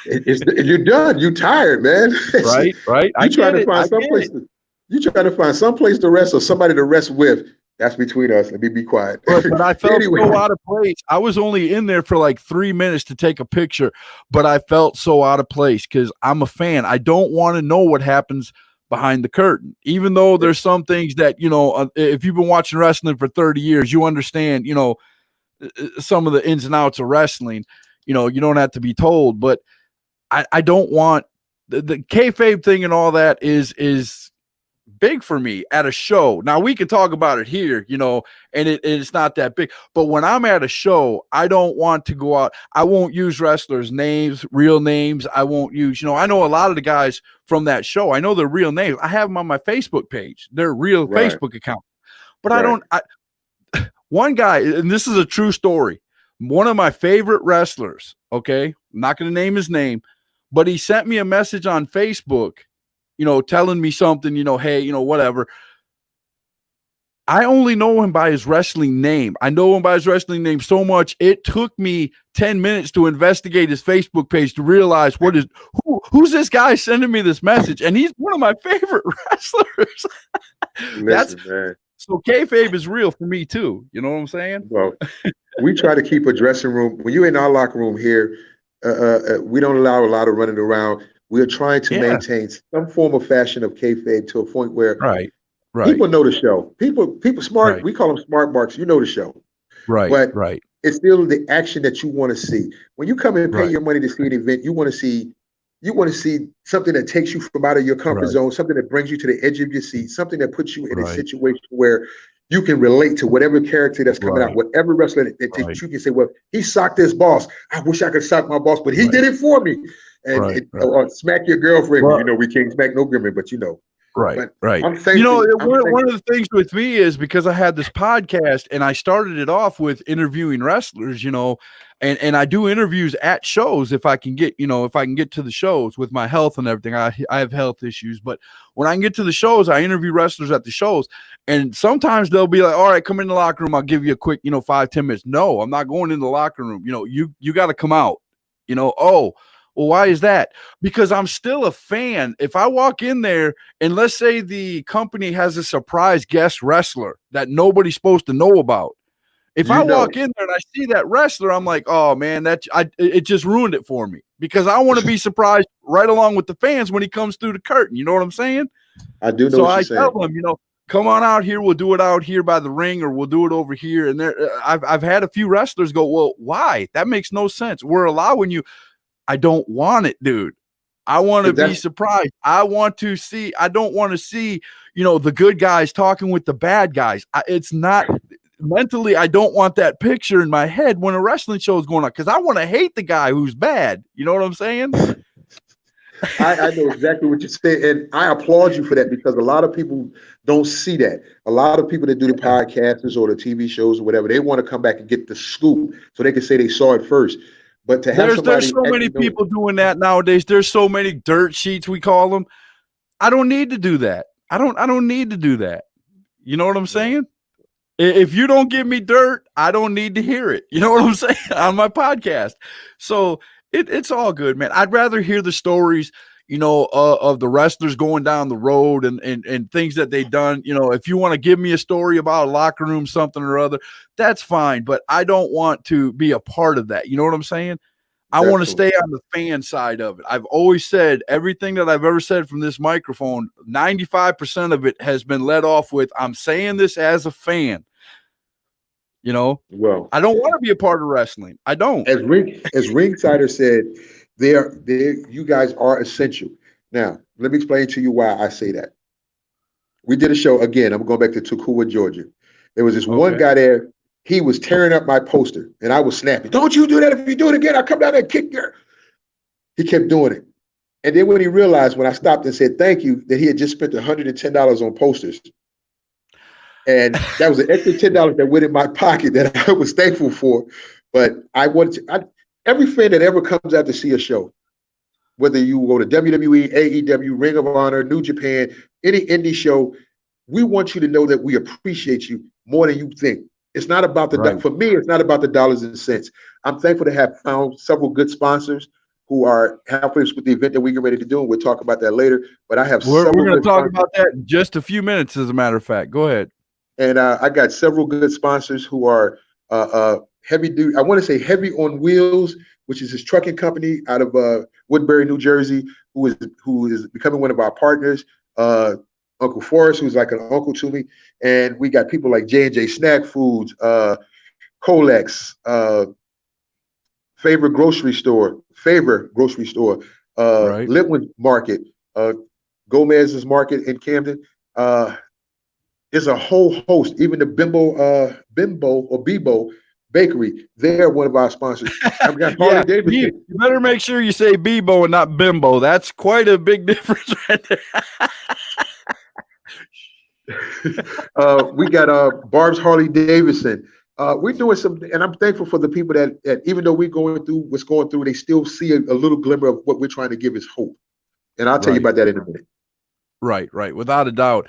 [SPEAKER 5] You're done. You're tired, man.
[SPEAKER 4] Right.
[SPEAKER 5] You try to find some place to rest, or somebody to rest with. That's between us. Let me be quiet.
[SPEAKER 4] But I felt so out of place. I was only in there for like 3 minutes to take a picture, but I felt so out of place because I'm a fan. I don't want to know what happens behind the curtain, even though there's some things that, if you've been watching wrestling for 30 years, you understand, some of the ins and outs of wrestling. You don't have to be told, but I don't want the kayfabe thing, and all that is big for me at a show. Now we can talk about it here, and it's not that big, but when I'm at a show, I don't want to go out. I won't use wrestlers' names, real names. I won't use, I know a lot of the guys from that show. I know their real names. I have them on my Facebook page, their real Facebook account, but one guy, and this is a true story. One of my favorite wrestlers. Okay. I'm not going to name his name, but he sent me a message on Facebook, telling me something, hey, whatever. I only know him by his wrestling name. I know him by his wrestling name so much, it took me 10 minutes to investigate his Facebook page to realize who's this guy sending me this message. And he's one of my favorite wrestlers.
[SPEAKER 5] Man.
[SPEAKER 4] So kayfabe is real for me too. You know what I'm saying?
[SPEAKER 5] Well, we try to keep a dressing room. When you're in our locker room here, we don't allow a lot of running around. We're trying to maintain some form of fashion of kayfabe to a point where people know the show. People smart. Right. We call them smart marks. You know the show, but it's still the action that you want to see. When you come and pay your money to see an event, you want to see something that takes you from out of your comfort zone, something that brings you to the edge of your seat, something that puts you in a situation where you can relate to whatever character that's coming out,
[SPEAKER 4] Right.
[SPEAKER 5] whatever wrestler that you can say, well, he socked his boss. I wish I could sock my boss, but he
[SPEAKER 4] Right.
[SPEAKER 5] did it for me. And
[SPEAKER 4] Right.
[SPEAKER 5] or smack your girlfriend.
[SPEAKER 4] Well,
[SPEAKER 5] We can't smack no women, but
[SPEAKER 4] right.
[SPEAKER 5] But
[SPEAKER 4] Right.
[SPEAKER 5] I'm thankful. I'm
[SPEAKER 4] One
[SPEAKER 5] thankful.
[SPEAKER 4] of the things with me is because I had this podcast and I started it off with interviewing wrestlers, and I do interviews at shows if I can get, if I can get to the shows with my health and everything. I have health issues, but when I can get to the shows, I interview wrestlers at the shows. And sometimes they'll be like, all right, come in the locker room. I'll give you a quick, 5-10 minutes. No, I'm not going in the locker room. You got to come out, oh, well, why is that? Because I'm still a fan. If I walk in there and let's say the company has a surprise guest wrestler that nobody's supposed to know about. If I walk in there and I see that wrestler, I'm like, oh man, it just ruined it for me because I want to be surprised right along with the fans when he comes through the curtain. You know what I'm saying?
[SPEAKER 5] I do know
[SPEAKER 4] So
[SPEAKER 5] what
[SPEAKER 4] I
[SPEAKER 5] you're saying.
[SPEAKER 4] tell them, come on out here. We'll do it out here by the ring, or we'll do it over here. And I've had a few wrestlers go, well, why? That makes no sense. We're allowing you. I don't want it, dude. I want to be surprised. I want to see. I don't want to see, the good guys talking with the bad guys. It's not mentally. I don't want that picture in my head when a wrestling show is going on because I want to hate the guy who's bad. You know what I'm saying?
[SPEAKER 5] I know exactly what you're saying, and I applaud you for that because a lot of people don't see that. A lot of people that do the podcasts or the TV shows or whatever, they want to come back and get the scoop so they can say they saw it first. But to have
[SPEAKER 4] There's so many people doing that nowadays. There's so many dirt sheets, we call them. I don't need to do that. I don't need to do that. You know what I'm saying? If you don't give me dirt, I don't need to hear it. You know what I'm saying? On my podcast. So it's all good, man. I'd rather hear the stories, of the wrestlers going down the road and things that they've done. If you want to give me a story about a locker room, something or other, that's fine. But I don't want to be a part of that. You know what I'm saying? I want to stay on the fan side of it. I've always said everything that I've ever said from this microphone, 95% of it has been led off with, I'm saying this as a fan.
[SPEAKER 5] Well,
[SPEAKER 4] I don't want to be a part of wrestling. I don't.
[SPEAKER 5] As Ringsider said, you guys are essential. Now, let me explain to you why I say that. We did a show again. I'm going back to Toccoa, Georgia. There was this one guy there. He was tearing up my poster, and I was snapping. Don't you do that! If you do it again, I'll come down there and kick you. He kept doing it, and then when he realized, when I stopped and said thank you, that he had just spent $110 on posters. And that was an extra $10 that went in my pocket that I was thankful for. But every fan that ever comes out to see a show, whether you go to WWE, AEW, Ring of Honor, New Japan, any indie show, we want you to know that we appreciate you more than you think. It's not about for me, it's not about the dollars and cents. I'm thankful to have found several good sponsors who are helping us with the event that we get ready to do. And we'll talk about that later. But I have
[SPEAKER 4] We're going to talk
[SPEAKER 5] sponsors.
[SPEAKER 4] about that in just a few minutes, as a matter of fact. Go ahead.
[SPEAKER 5] And I got several good sponsors who are heavy duty. I want to say Heavy on Wheels, which is his trucking company out of Woodbury, New Jersey, who is becoming one of our partners. Uncle Forrest, who's like an uncle to me, and we got people like J&J Snack Foods, Colex, Favor Grocery Store, Litwin Market, Gomez's Market in Camden. There's a whole host, even the Bimbo Bakery. They're one of our sponsors. I've got Harley Davidson.
[SPEAKER 4] You better make sure you say Bebo and not Bimbo. That's quite a big difference right there.
[SPEAKER 5] We got Barb's Harley Davidson. We're doing some, and I'm thankful for the people that even though we're going through what's going through, they still see a little glimmer of what we're trying to give is hope. And I'll tell you about that in a minute.
[SPEAKER 4] Right, without a doubt.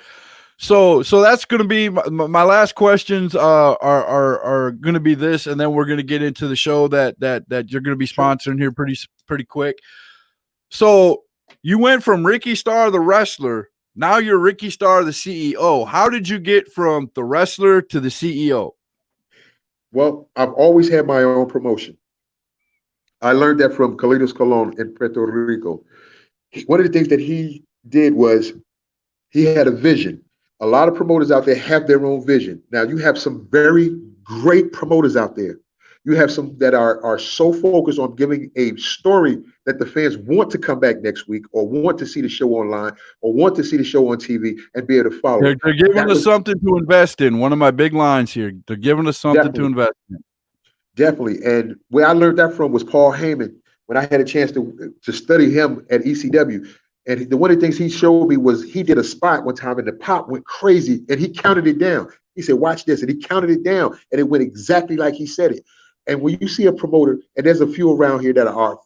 [SPEAKER 4] So that's going to be my last questions. Are going to be this, and then we're going to get into the show that you're going to be sponsoring here pretty quick. So you went from Ricci Starr, the wrestler. Now you're Ricci Starr, the CEO. How did you get from the wrestler to the CEO?
[SPEAKER 5] Well, I've always had my own promotion. I learned that from Carlitos Colon in Puerto Rico. One of the things that he did was he had a vision. A lot of promoters out there have their own vision. Now, you have some very great promoters out there. You have some that are so focused on giving a story that the fans want to come back next week, or want to see the show online, or want to see the show on TV and be able to follow it.
[SPEAKER 4] They're giving
[SPEAKER 5] That
[SPEAKER 4] us
[SPEAKER 5] was
[SPEAKER 4] something to invest in. One of my big lines here. They're giving us something to
[SPEAKER 5] definitely,
[SPEAKER 4] invest in.
[SPEAKER 5] definitely. And where I learned that from was Paul Heyman, when I had a chance to study him at ECW. And one of the things he showed me was he did a spot one time and the pop went crazy and he counted it down. He said, watch this. And he counted it down and it went exactly like he said it. And when you see a promoter, and there's a few around here that are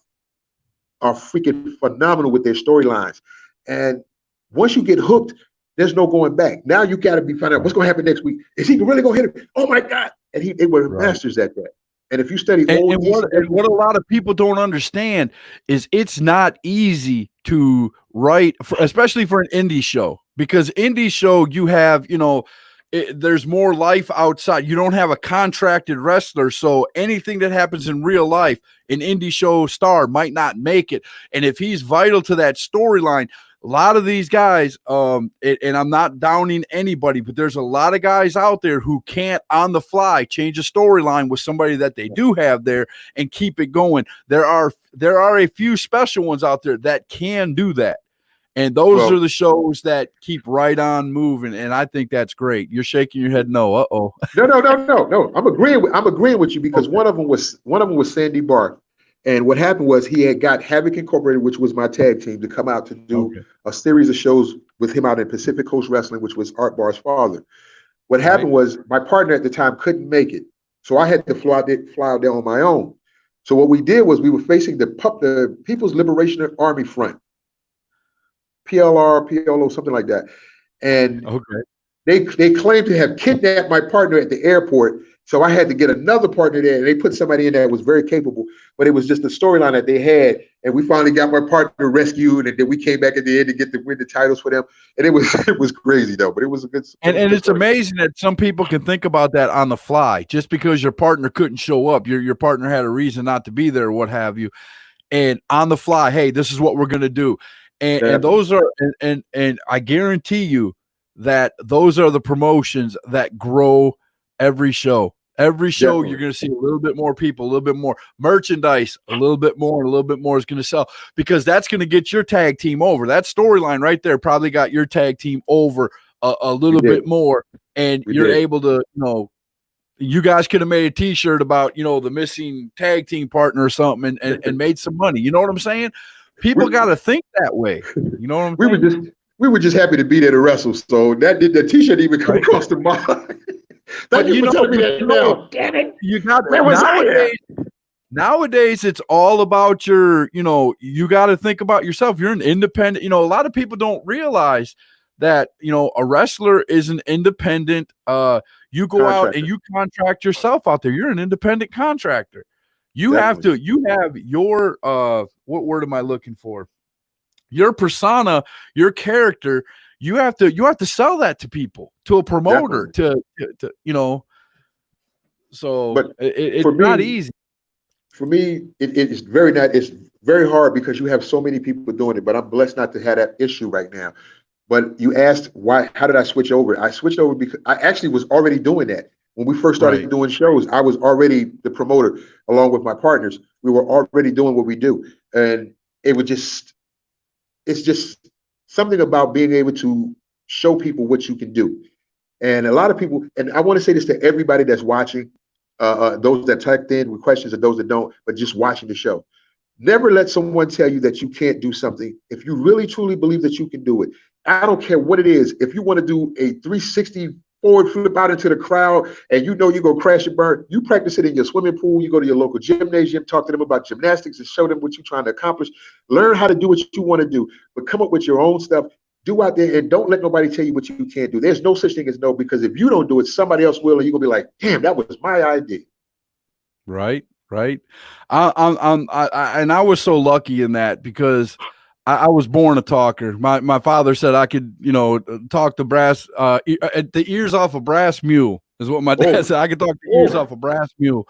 [SPEAKER 5] freaking phenomenal with their storylines. And once you get hooked, there's no going back. Now you got to be finding out what's going to happen next week. Is he really going to hit him? Oh my God. And they were masters at that. And if you study
[SPEAKER 4] and what a lot of people don't understand is it's not easy to write, especially for an indie show, because indie show, you have, there's more life outside. You don't have a contracted wrestler. So anything that happens in real life, an indie show star might not make it. And if he's vital to that storyline, a lot of these guys, and I'm not downing anybody, but there's a lot of guys out there who can't on the fly change a storyline with somebody that they do have there and keep it going. There are a few special ones out there that can do that. And those are the shows that keep right on moving, and I think that's great. You're shaking your head, no. Uh-oh.
[SPEAKER 5] No. I'm agreeing with you, because one of them was Sandy Barth. And what happened was he had got Havoc Incorporated, which was my tag team, to come out to do a series of shows with him out in Pacific Coast Wrestling, which was Art Barr's father. What happened was my partner at the time couldn't make it. So I had to fly out there on my own. So what we did was we were facing the People's Liberation Army Front, PLR, PLO, something like that. And they claimed to have kidnapped my partner at the airport. So I had to get another partner there, and they put somebody in there that was very capable, but it was just the storyline that they had. And we finally got my partner rescued, and then we came back at the end to win the titles for them. And it was crazy though, but it was a good.
[SPEAKER 4] And it's amazing that some people can think about that on the fly, just because your partner couldn't show up. Your partner had a reason not to be there, or what have you. And on the fly, hey, this is what we're going to do. And those are, and I guarantee you that those are the promotions that grow every show. Every show, you're going to see a little bit more people, a little bit more merchandise, a little bit more, and a little bit more is going to sell, because that's going to get your tag team over. That storyline right there probably got your tag team over a little bit more, and you're able to, you guys could have made a T-shirt about, the missing tag team partner or something, and made some money. You know what I'm saying? People got to think that way. You know what I'm saying?
[SPEAKER 5] We were just happy to be there to wrestle. So that did the T-shirt even come across the mind. Thank you for telling me that now. Damn it.
[SPEAKER 4] You got nowadays it's all about your, you got to think about yourself. You're an independent, a lot of people don't realize that, a wrestler is an independent, you go out and you contract yourself out there. You're an independent contractor. You have your, what word am I looking for? Your persona, your character. You have to sell that to people, to a promoter, to So, but it's not easy.
[SPEAKER 5] For me, it's very hard, because you have so many people doing it. But I'm blessed not to have that issue right now. But you asked why? How did I switch over? I switched over because I actually was already doing that when we first started doing shows. I was already the promoter along with my partners. We were already doing what we do, and it's just something about being able to show people what you can do. And a lot of people, and I want to say this to everybody that's watching, those that typed in with questions and those that don't, but just watching the show. Never let someone tell you that you can't do something. If you really truly believe that you can do it, I don't care what it is. If you want to do a 360 forward flip out into the crowd and you're going to crash and burn, you practice it in your swimming pool. You go to your local gymnasium, talk to them about gymnastics and show them what you're trying to accomplish. Learn how to do what you want to do, but come up with your own stuff. Do out there, and don't let nobody tell you what you can't do. There's no such thing as no, because if you don't do it, somebody else will, and you're going to be like, damn, that was my idea.
[SPEAKER 4] Right. I was so lucky in that, because I was born a talker. My father said I could, talk the brass, the ears off a brass mule is what my dad said. I could talk the ears off a brass mule.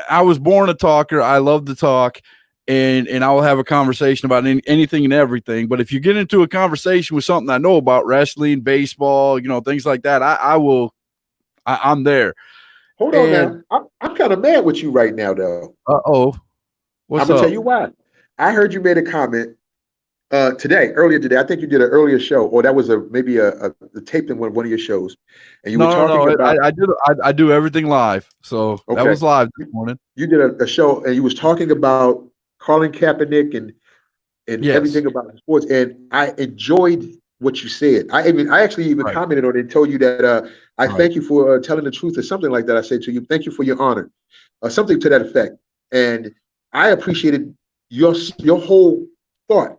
[SPEAKER 4] I was born a talker. I love to talk, and I will have a conversation about anything and everything. But if you get into a conversation with something I know about, wrestling, baseball, things like that, I'm there.
[SPEAKER 5] Hold on
[SPEAKER 4] And
[SPEAKER 5] now. I'm kind of mad with you right now, though.
[SPEAKER 4] what's
[SPEAKER 5] I'm gonna tell
[SPEAKER 4] up?
[SPEAKER 5] you why. I heard you made a comment earlier today. I think you did an earlier show, or that was maybe a taped in one of your shows, and you were talking
[SPEAKER 4] No.
[SPEAKER 5] about
[SPEAKER 4] I do everything live. So that
[SPEAKER 5] okay,
[SPEAKER 4] was live this
[SPEAKER 5] you,
[SPEAKER 4] morning.
[SPEAKER 5] you did a show, and you was talking about Colin Kaepernick and
[SPEAKER 4] Yes.
[SPEAKER 5] everything about sports, and I enjoyed what you said. I actually even
[SPEAKER 4] Right.
[SPEAKER 5] commented on it and told you that I
[SPEAKER 4] Right.
[SPEAKER 5] thank you for telling the truth or something like that. I said to you, thank you for your honor, something to that effect, and I appreciated your whole thought.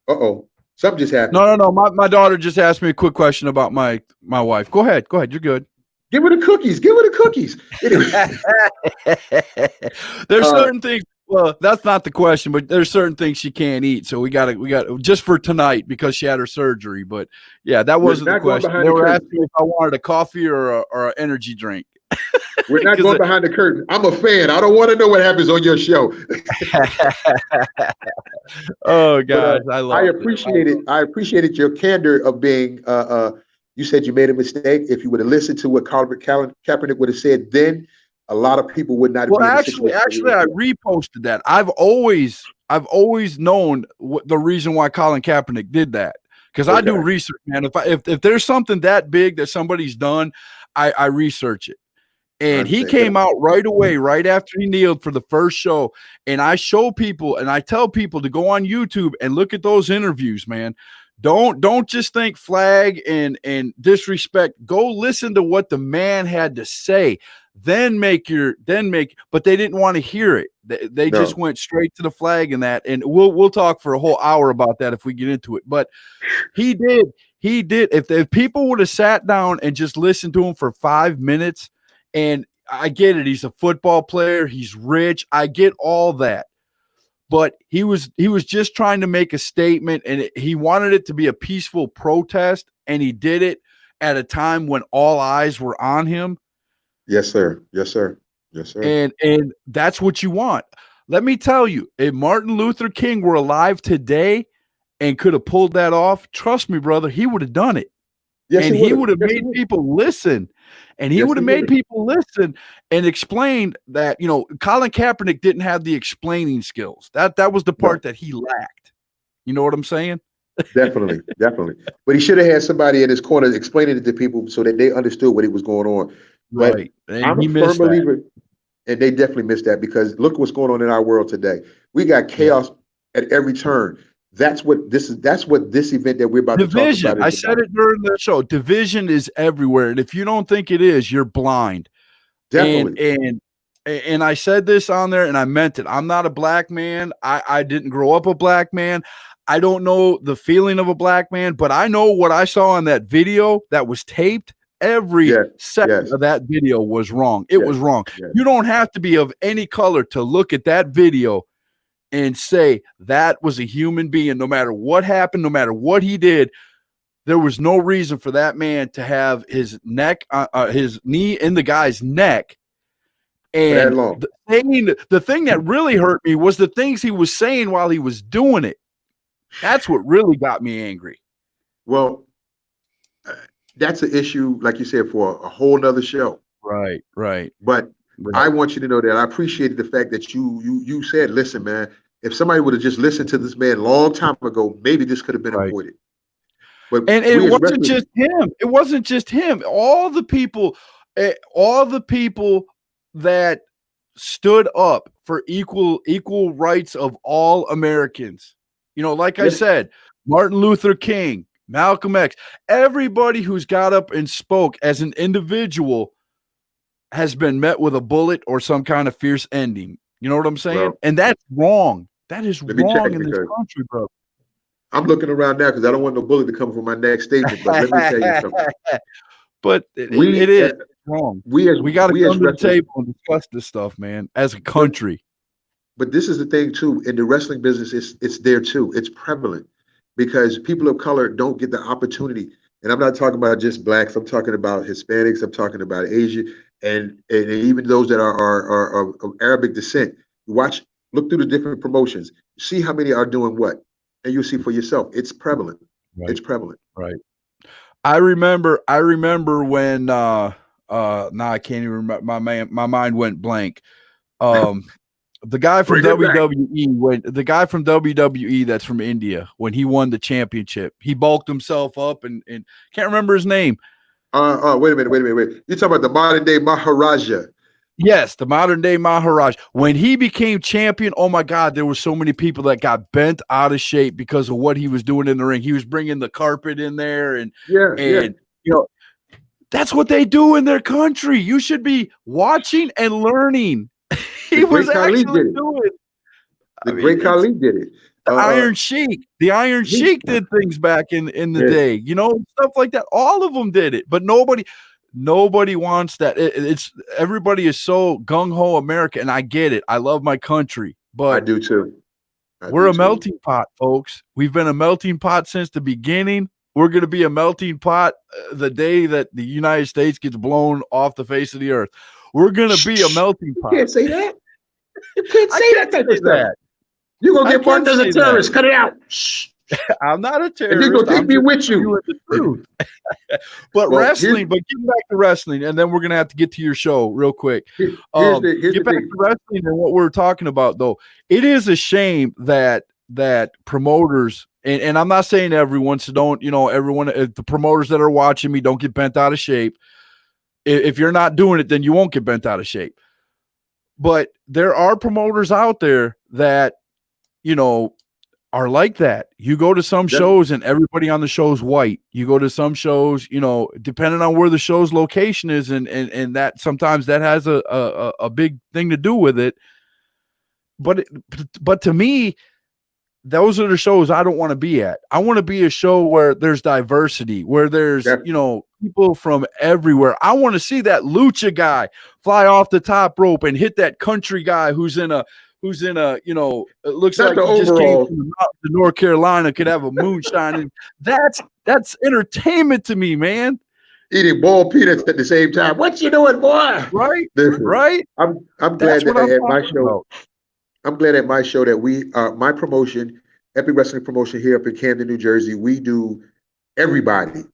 [SPEAKER 5] Uh-oh, something just happened.
[SPEAKER 4] No. My daughter just asked me a quick question about my wife. Go ahead. Go ahead. You're good.
[SPEAKER 5] Give her the cookies. Give her the cookies. Anyway,
[SPEAKER 4] There's
[SPEAKER 5] uh,
[SPEAKER 4] certain things. Well, that's not the question, but there's certain things she can't eat. So we got just for tonight because she had her surgery. But yeah, that
[SPEAKER 5] we're
[SPEAKER 4] wasn't the
[SPEAKER 5] not going
[SPEAKER 4] question.
[SPEAKER 5] behind
[SPEAKER 4] They
[SPEAKER 5] the
[SPEAKER 4] were
[SPEAKER 5] curtain.
[SPEAKER 4] asking if I wanted a coffee or an energy drink.
[SPEAKER 5] We're not
[SPEAKER 4] Because
[SPEAKER 5] going behind the curtain. I'm a fan. I don't want to know what happens on your show.
[SPEAKER 4] oh
[SPEAKER 5] But
[SPEAKER 4] gosh, I
[SPEAKER 5] I
[SPEAKER 4] love it.
[SPEAKER 5] appreciated your candor of being. You said you made a mistake. If you would have listened to what Kaepernick would have said, then a lot of people would not
[SPEAKER 4] Well,
[SPEAKER 5] be in the
[SPEAKER 4] actually,
[SPEAKER 5] situation that
[SPEAKER 4] actually,
[SPEAKER 5] we're
[SPEAKER 4] I
[SPEAKER 5] in.
[SPEAKER 4] reposted that. I've always known the reason why Colin Kaepernick did that because I do
[SPEAKER 5] Okay,
[SPEAKER 4] research, man. If there's something that big that somebody's done, I research it.
[SPEAKER 5] I
[SPEAKER 4] And he
[SPEAKER 5] understand.
[SPEAKER 4] came out right away, right after he kneeled for the first show. And I show people and I tell people to go on YouTube and look at those interviews, man. Don't just think flag and disrespect. Go listen to what the man had to say. But they didn't want to hear it. They just
[SPEAKER 5] No,
[SPEAKER 4] went straight to the flag and that. And we'll talk for a whole hour about that if we get into it. But he did. He did. If people would have sat down and just listened to him for 5 minutes, and I get it, he's a football player, he's rich, I get all that. But he was just trying to make a statement, and he wanted it to be a peaceful protest, and he did it at a time when all eyes were on him.
[SPEAKER 5] yes, sir. Yes, sir. Yes, sir.
[SPEAKER 4] And that's what you want. Let me tell you, if Martin Luther King were alive today and could have pulled that off, trust me, brother, he would have done it.
[SPEAKER 5] Yes, he
[SPEAKER 4] And
[SPEAKER 5] would
[SPEAKER 4] he
[SPEAKER 5] have.
[SPEAKER 4] would have
[SPEAKER 5] Yes, he
[SPEAKER 4] made
[SPEAKER 5] would.
[SPEAKER 4] people listen. And he
[SPEAKER 5] Yes,
[SPEAKER 4] would
[SPEAKER 5] he
[SPEAKER 4] have
[SPEAKER 5] would
[SPEAKER 4] made
[SPEAKER 5] have.
[SPEAKER 4] people listen and explained that, Colin Kaepernick didn't have the explaining skills. That was the
[SPEAKER 5] No,
[SPEAKER 4] part that he lacked. You know what I'm saying?
[SPEAKER 5] definitely, definitely. But he should have had somebody in his corner explaining it to people so that they understood what it was going on. But
[SPEAKER 4] Right. And
[SPEAKER 5] I'm
[SPEAKER 4] he
[SPEAKER 5] a firm
[SPEAKER 4] missed that.
[SPEAKER 5] believer, and they definitely missed that because look what's going on in our world today. We got
[SPEAKER 4] Yeah.
[SPEAKER 5] chaos at every turn. That's what this is. That's what this event that we're about to talk
[SPEAKER 4] Division.
[SPEAKER 5] about
[SPEAKER 4] I
[SPEAKER 5] is
[SPEAKER 4] said
[SPEAKER 5] about.
[SPEAKER 4] it during the show. Division is everywhere. And if you don't think it is, you're blind. And
[SPEAKER 5] Definitely.
[SPEAKER 4] and and I said this on there and I meant it. I'm not a black man. I didn't grow up a black man. I don't know the feeling of a black man, but I know what I saw on that video that was taped. Every
[SPEAKER 5] Yes.
[SPEAKER 4] second
[SPEAKER 5] Yes.
[SPEAKER 4] of that video was wrong. It
[SPEAKER 5] Yes.
[SPEAKER 4] was wrong.
[SPEAKER 5] Yes.
[SPEAKER 4] You don't have to be of any color to look at that video and say that was a human being, no matter what happened, no matter what he did. There was no reason for that man to have his his knee in the guy's neck.
[SPEAKER 5] For that
[SPEAKER 4] And
[SPEAKER 5] long.
[SPEAKER 4] the thing that really hurt me was the things he was saying while he was doing it. That's what really got me angry.
[SPEAKER 5] Well, uh, that's an issue, like you said, for a whole nother show.
[SPEAKER 4] Right, right,
[SPEAKER 5] But I
[SPEAKER 4] right,
[SPEAKER 5] want you to know that I appreciated the fact that you said, listen, man, if somebody would have just listened to this man a long time ago, maybe this could have been
[SPEAKER 4] right.
[SPEAKER 5] avoided. But
[SPEAKER 4] And it
[SPEAKER 5] we as
[SPEAKER 4] wasn't
[SPEAKER 5] wrestlers,
[SPEAKER 4] just him. It wasn't just him. All the people that stood up for equal rights of all Americans. Like I
[SPEAKER 5] yes,
[SPEAKER 4] said, Martin Luther King, Malcolm X, everybody who's got up and spoke as an individual has been met with a bullet or some kind of fierce ending. You know what I'm saying?
[SPEAKER 5] well,
[SPEAKER 4] And that's wrong. That is
[SPEAKER 5] let me check
[SPEAKER 4] wrong in this
[SPEAKER 5] because
[SPEAKER 4] country, bro.
[SPEAKER 5] I'm looking around now because I don't want no bullet to come for my next statement. But let me tell you something.
[SPEAKER 4] But it
[SPEAKER 5] We
[SPEAKER 4] is
[SPEAKER 5] uh,
[SPEAKER 4] wrong.
[SPEAKER 5] we as
[SPEAKER 4] We got to
[SPEAKER 5] we as
[SPEAKER 4] come to the
[SPEAKER 5] wrestlers,
[SPEAKER 4] table and discuss this stuff, man, as a
[SPEAKER 5] but
[SPEAKER 4] country.
[SPEAKER 5] but this is the thing too. In the wrestling business, it's there too. It's prevalent because people of color don't get the opportunity. And I'm not talking about just blacks. I'm talking about Hispanics. I'm talking about Asia, and even those that are of Arabic descent. Watch, look through the different promotions. See how many are doing what, and you'll see for yourself. It's prevalent. It's
[SPEAKER 4] Right,
[SPEAKER 5] prevalent.
[SPEAKER 4] right. I remember when Now I can't even remember. My mind went blank. The guy from
[SPEAKER 5] Bring it back.
[SPEAKER 4] the guy from WWE that's from India, when he won the championship, he bulked himself up and can't remember his name.
[SPEAKER 5] Wait a minute. You're talking about the modern day Maharaja.
[SPEAKER 4] Yes, the modern day Maharaj. When he became champion, oh my God, there were so many people that got bent out of shape because of what he was doing in the ring. He was bringing the carpet in there, and you know, that's what they do in their country. You should be watching and learning. He was actually doing it.
[SPEAKER 5] The great Khali did it.
[SPEAKER 4] The Iron Sheik. The Iron Sheik did things back in the day, you know, stuff like that. All of them did it, but nobody wants that. It's everybody is so gung-ho America, and I get it. I love my country, but
[SPEAKER 5] I do too.
[SPEAKER 4] We're a melting pot, folks. We've been a melting pot since the beginning. We're going to be a melting pot the day that the United States gets blown off the face of the earth. We're going to be a melting pot.
[SPEAKER 5] You can't say that. You can't say that type of stuff. You're going to get marked as a terrorist. Cut it out.
[SPEAKER 4] I'm not a terrorist.
[SPEAKER 5] And you're going to take me with you.
[SPEAKER 4] But wrestling, but getting back to wrestling, and then we're going to have to get to your show real quick. Get back to wrestling and what we're talking about, though. It is a shame that promoters, and I'm not saying everyone, so don't, everyone, the promoters that are watching me, don't get bent out of shape. If you're not doing it, then you won't get bent out of shape. But there are promoters out there that, are like that. You go to some shows and everybody on the show is white. You go to some shows, depending on where the show's location is, and that sometimes that has a big thing to do with it. But to me, those are the shows I don't want to be at. I want to be a show where there's diversity, where there's, people from everywhere. I want to see that lucha guy fly off the top rope and hit that country guy who's in a, it looks like he just came from the mountains of North Carolina, could have a moonshine. And that's entertainment to me, man.
[SPEAKER 5] Eating boiled peanuts at the same time. What you doing, boy?
[SPEAKER 4] Right.
[SPEAKER 5] Listen,
[SPEAKER 4] right.
[SPEAKER 5] I'm glad that at my show. I'm glad at my show that we, my promotion, Epic Wrestling Promotion here up in Camden, New Jersey, we do everybody.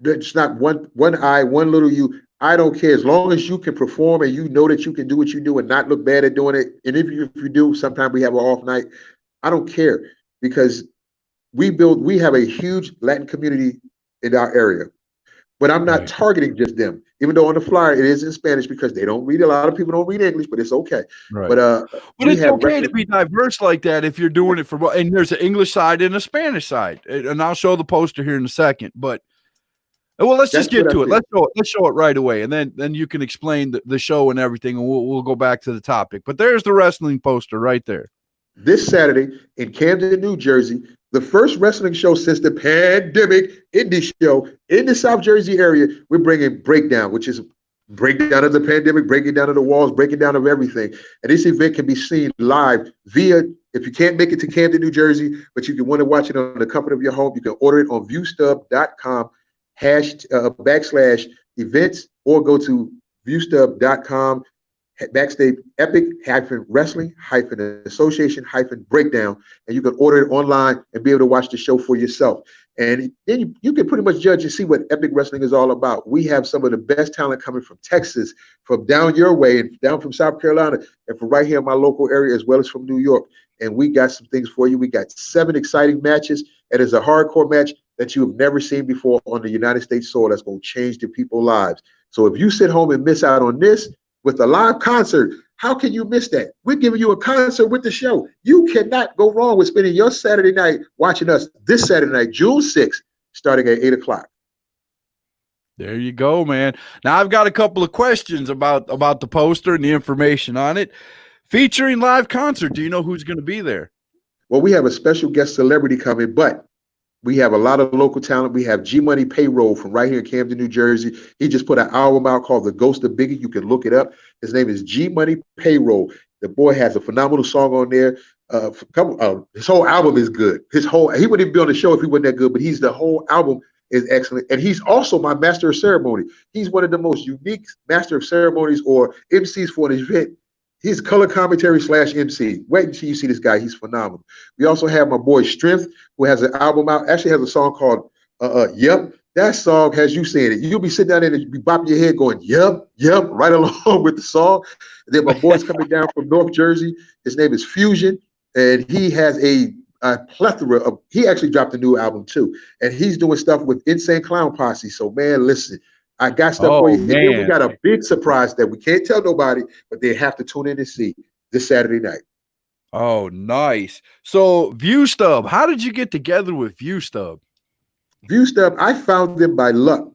[SPEAKER 5] It's not one eye, one little you. I don't care. As long as you can perform and you know that you can do what you do and not look bad at doing it. And if you do, sometimes we have an off night. I don't care, because we have a huge Latin community in our area. But I'm not targeting just them, even though on the flyer it is in Spanish, because they don't read. A lot of people don't read English, but it's okay.
[SPEAKER 4] Right.
[SPEAKER 5] But
[SPEAKER 4] it's okay to be diverse like that if you're doing it for. And there's an English side and a Spanish side, and I'll show the poster here in a second. But let's just get to it. Let's show it right away, and then you can explain the show and everything, and we'll go back to the topic. But there's the wrestling poster right there.
[SPEAKER 5] This Saturday in Camden, New Jersey, the first wrestling show since the pandemic indie show in the South Jersey area. We're bringing Breakdown, which is breakdown of the pandemic, breaking down of the walls, breaking down of everything. And this event can be seen live via, if you can't make it to Camden, New Jersey, but you can want to watch it on the comfort of your home, you can order it on viewstub.com /events, or go to viewstub.com backstage epic-wrestling-association-breakdown, and you can order it online and be able to watch the show for yourself. And then you can pretty much judge and see what Epic Wrestling is all about. We have some of the best talent coming from Texas, from down your way, and down from South Carolina, and from right here in my local area, as well as from New York. And we got some things for you. We got 7 exciting matches. It is a hardcore match that you have never seen before on the United States soil that's going to change the people's lives. So if you sit home and miss out on this with a live concert, how can you miss that? We're giving you a concert with the show. You cannot go wrong with spending your Saturday night watching us this Saturday night, June 6th, starting at 8 o'clock.
[SPEAKER 4] There you go, man. Now I've got a couple of questions about the poster and the information on it. Featuring live concert. Do you know who's going to be there?
[SPEAKER 5] Well, we have a special guest celebrity coming, but we have a lot of local talent. We have G Money Payroll from right here in Camden, New Jersey. He just put an album out called The Ghost of Biggie. You can look it up. His name is G Money Payroll. The boy has a phenomenal song on there. His whole album is good. He wouldn't even be on the show if he wasn't that good, but the whole album is excellent. And he's also my master of ceremony. He's one of the most unique master of ceremonies or MCs for an event. He's color commentary /MC. Wait until you see this guy. He's phenomenal. We also have my boy Strength, who has an album out, actually has a song called Yep. that song has you saying it. You'll be sitting down there and you be bopping your head going, yep, yep, right along with the song. And then my boy's coming down from North Jersey. His name is Fusion, and he has a plethora of, he actually dropped a new album too. And he's doing stuff with Insane Clown Posse. So, man, listen, I got stuff for
[SPEAKER 4] Oh
[SPEAKER 5] you. And then we
[SPEAKER 4] man.
[SPEAKER 5] got a big surprise that we can't tell nobody, but they have to tune in and see this Saturday night.
[SPEAKER 4] Oh, nice. So ViewStub, how did you get together with ViewStub?
[SPEAKER 5] View Stuff, I found them by luck.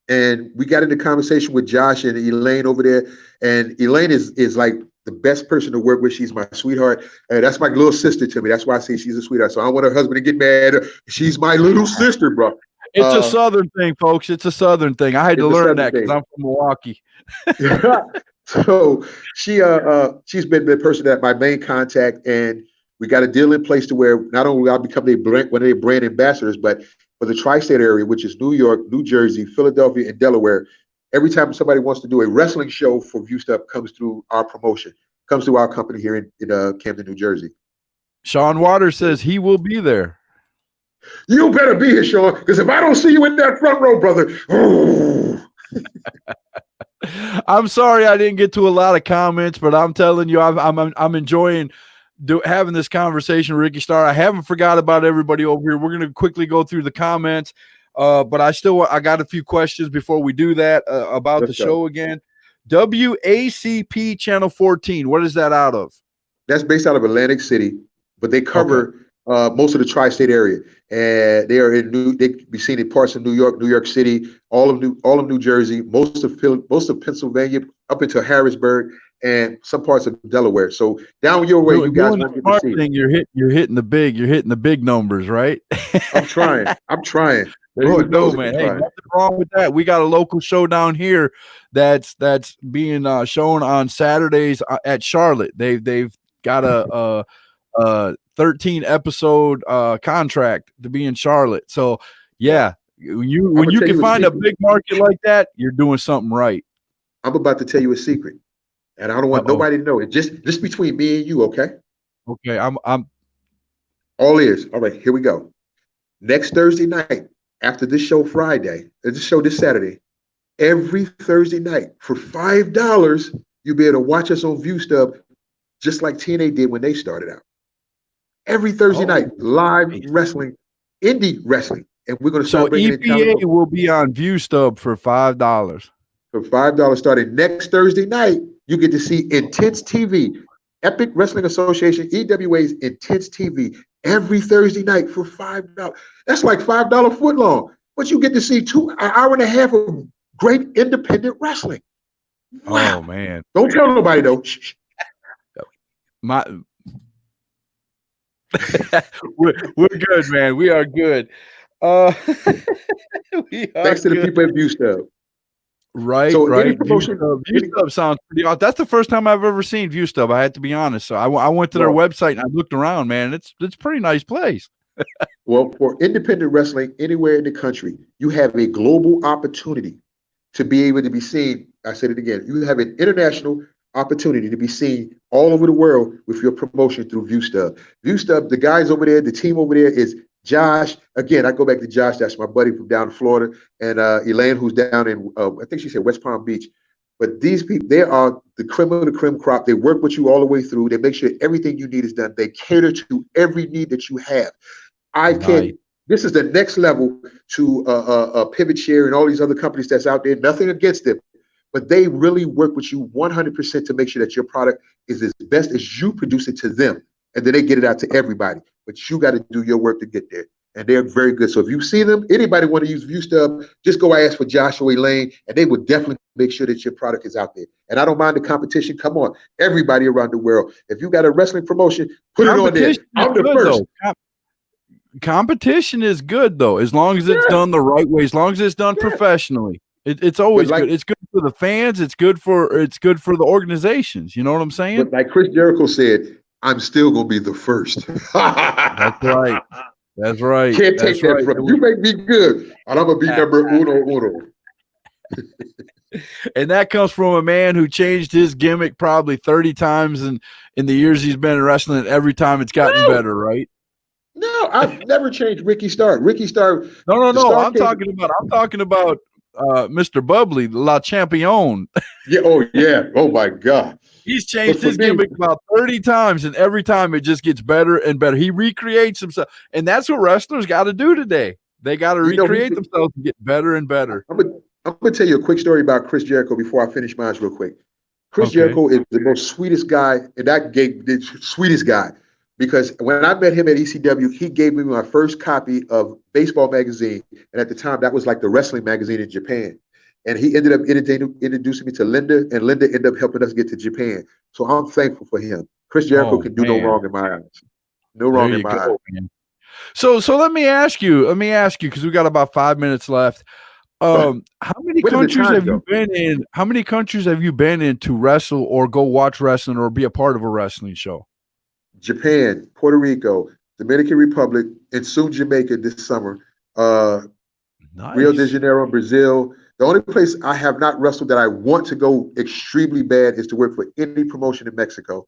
[SPEAKER 5] And we got into conversation with Josh and Elaine over there. And Elaine is like the best person to work with. She's my sweetheart. And that's my little sister to me. That's why I say she's a sweetheart. So I don't want her husband to get mad. She's my little sister, bro.
[SPEAKER 4] It's a Southern thing, folks. It's a Southern thing. I had to learn that because I'm from Milwaukee.
[SPEAKER 5] So she's been the person that my main contact, and we got a deal in place to where not only will I become one of their brand ambassadors, but for the tri-state area, which is New York, New Jersey, Philadelphia, and Delaware, every time somebody wants to do a wrestling show for View Stuff comes through our promotion, comes through our company here in Camden, New Jersey.
[SPEAKER 4] Sean Waters says he will be there.
[SPEAKER 5] You better be here, Sean, because if I don't see you in that front row, brother,
[SPEAKER 4] I'm sorry I didn't get to a lot of comments, but I'm telling you, I'm enjoying having this conversation with Ricci Starr. I haven't forgot about everybody over here. We're going to quickly go through the comments, but I got a few questions before we do that about the show again. WACP Channel 14. What is that out of?
[SPEAKER 5] That's based out of Atlantic City, but they cover most of the tri-state area, and they are they can be seen in parts of New York, New York City, all of New Jersey, most of Pennsylvania, up into Harrisburg, and some parts of Delaware. So down your way, you guys won't get to see it.
[SPEAKER 4] You're hitting the big numbers, right?
[SPEAKER 5] I'm trying.
[SPEAKER 4] There you go, man. Hey, nothing wrong with that. We got a local show down here that's being shown on Saturdays at Charlotte. They've got a 13 episode contract to be in Charlotte. So yeah, when you can find a big market like that, you're doing something right.
[SPEAKER 5] I'm about to tell you a secret, and I don't want nobody to know it. Just between me and you, okay?
[SPEAKER 4] Okay, I'm
[SPEAKER 5] all ears. All right, here we go. Next Thursday night, after this show this Saturday, every Thursday night for $5, you'll be able to watch us on ViewStub, just like TNA did when they started out. Every Thursday night, live wrestling, indie wrestling, and we're going to start bringing in
[SPEAKER 4] EPA will be on ViewStub for $5.
[SPEAKER 5] For $5 starting next Thursday night, you get to see Intense TV, Epic Wrestling Association, EWA's Intense TV, every Thursday night for $5. That's like $5 footlong, but you get to see an hour and a half of great independent wrestling. Wow.
[SPEAKER 4] Oh man!
[SPEAKER 5] Don't tell nobody though.
[SPEAKER 4] We're good, man. We are good.
[SPEAKER 5] Thanks to the people at ViewStub.
[SPEAKER 4] Right,
[SPEAKER 5] so
[SPEAKER 4] right.
[SPEAKER 5] ViewStub
[SPEAKER 4] sounds pretty awesome. That's the first time I've ever seen ViewStub. I had to be honest. So I went to their website and I looked around, man. It's a pretty nice place.
[SPEAKER 5] Well, for independent wrestling anywhere in the country, you have a global opportunity to be able to be seen. I said it again. You have an international opportunity to be seen all over the world with your promotion through ViewStub. ViewStub, the guys over there, the team over there is Josh. Again, I go back to Josh. That's my buddy from down in Florida, and Elaine, who's down in I think she said West Palm Beach. But these people, they are the creme of the creme crop. They work with you all the way through. They make sure everything you need is done. They cater to every need that you have. This is the next level to Pivot Share and all these other companies that's out there. Nothing against them, but they really work with you 100% to make sure that your product is as best as you produce it to them, and then they get it out to everybody. But you got to do your work to get there, and they're very good. So if you see them, anybody want to use ViewStub, just go ask for Josh or Elaine, and they will definitely make sure that your product is out there. And I don't mind the competition. Come on, everybody around the world. If you got a wrestling promotion, put it on there. I'm the first.
[SPEAKER 4] Competition is good though, as long as it's done the right way, as long as it's done professionally. It's always good. It's good for the fans. It's good for the organizations. You know what I'm saying?
[SPEAKER 5] But like Chris Jericho said, I'm still gonna be the first.
[SPEAKER 4] That's right. That's right.
[SPEAKER 5] Can't take that from you. Make me good, and I'm gonna be number uno.
[SPEAKER 4] And that comes from a man who changed his gimmick probably 30 times in the years he's been in wrestling. And every time it's gotten better, right?
[SPEAKER 5] No, I've never changed Ricky Starr. Ricky Starr,
[SPEAKER 4] No.
[SPEAKER 5] the Star
[SPEAKER 4] I'm
[SPEAKER 5] came.
[SPEAKER 4] talking about Mr. Bubbly, La Champion.
[SPEAKER 5] Yeah, oh yeah, oh my God.
[SPEAKER 4] He's
[SPEAKER 5] But
[SPEAKER 4] changed
[SPEAKER 5] for
[SPEAKER 4] his
[SPEAKER 5] me,
[SPEAKER 4] gimmick about 30 times, and every time it just gets better and better. He recreates himself, and that's what wrestlers got to do today. They got to
[SPEAKER 5] you know,
[SPEAKER 4] recreate themselves and get better and better.
[SPEAKER 5] I'm gonna tell you a quick story about Chris Jericho before I finish mine real quick. Chris
[SPEAKER 4] Okay.
[SPEAKER 5] Jericho is the most sweetest guy in that game, the sweetest guy. Because when I met him at ECW, he gave me my first copy of Baseball Magazine. And at the time, that was like the wrestling magazine in Japan. And he ended up introducing me to Linda, and Linda ended up helping us get to Japan. So I'm thankful for him. Chris Jericho
[SPEAKER 4] Oh
[SPEAKER 5] can do no
[SPEAKER 4] man,
[SPEAKER 5] wrong in my eyes. No
[SPEAKER 4] there
[SPEAKER 5] wrong in
[SPEAKER 4] you
[SPEAKER 5] my eyes.
[SPEAKER 4] go, man. So let me ask you, because we got about 5 minutes left. How many
[SPEAKER 5] Where did the
[SPEAKER 4] countries
[SPEAKER 5] time
[SPEAKER 4] have you
[SPEAKER 5] go?
[SPEAKER 4] been in? How many countries have you been in to wrestle or go watch wrestling or be a part of a wrestling show?
[SPEAKER 5] Japan, Puerto Rico, Dominican Republic, and soon Jamaica this summer. Uh, Rio de
[SPEAKER 4] Nice.
[SPEAKER 5] Janeiro, Brazil. The only place I have not wrestled that I want to go extremely bad is to work for any promotion in Mexico.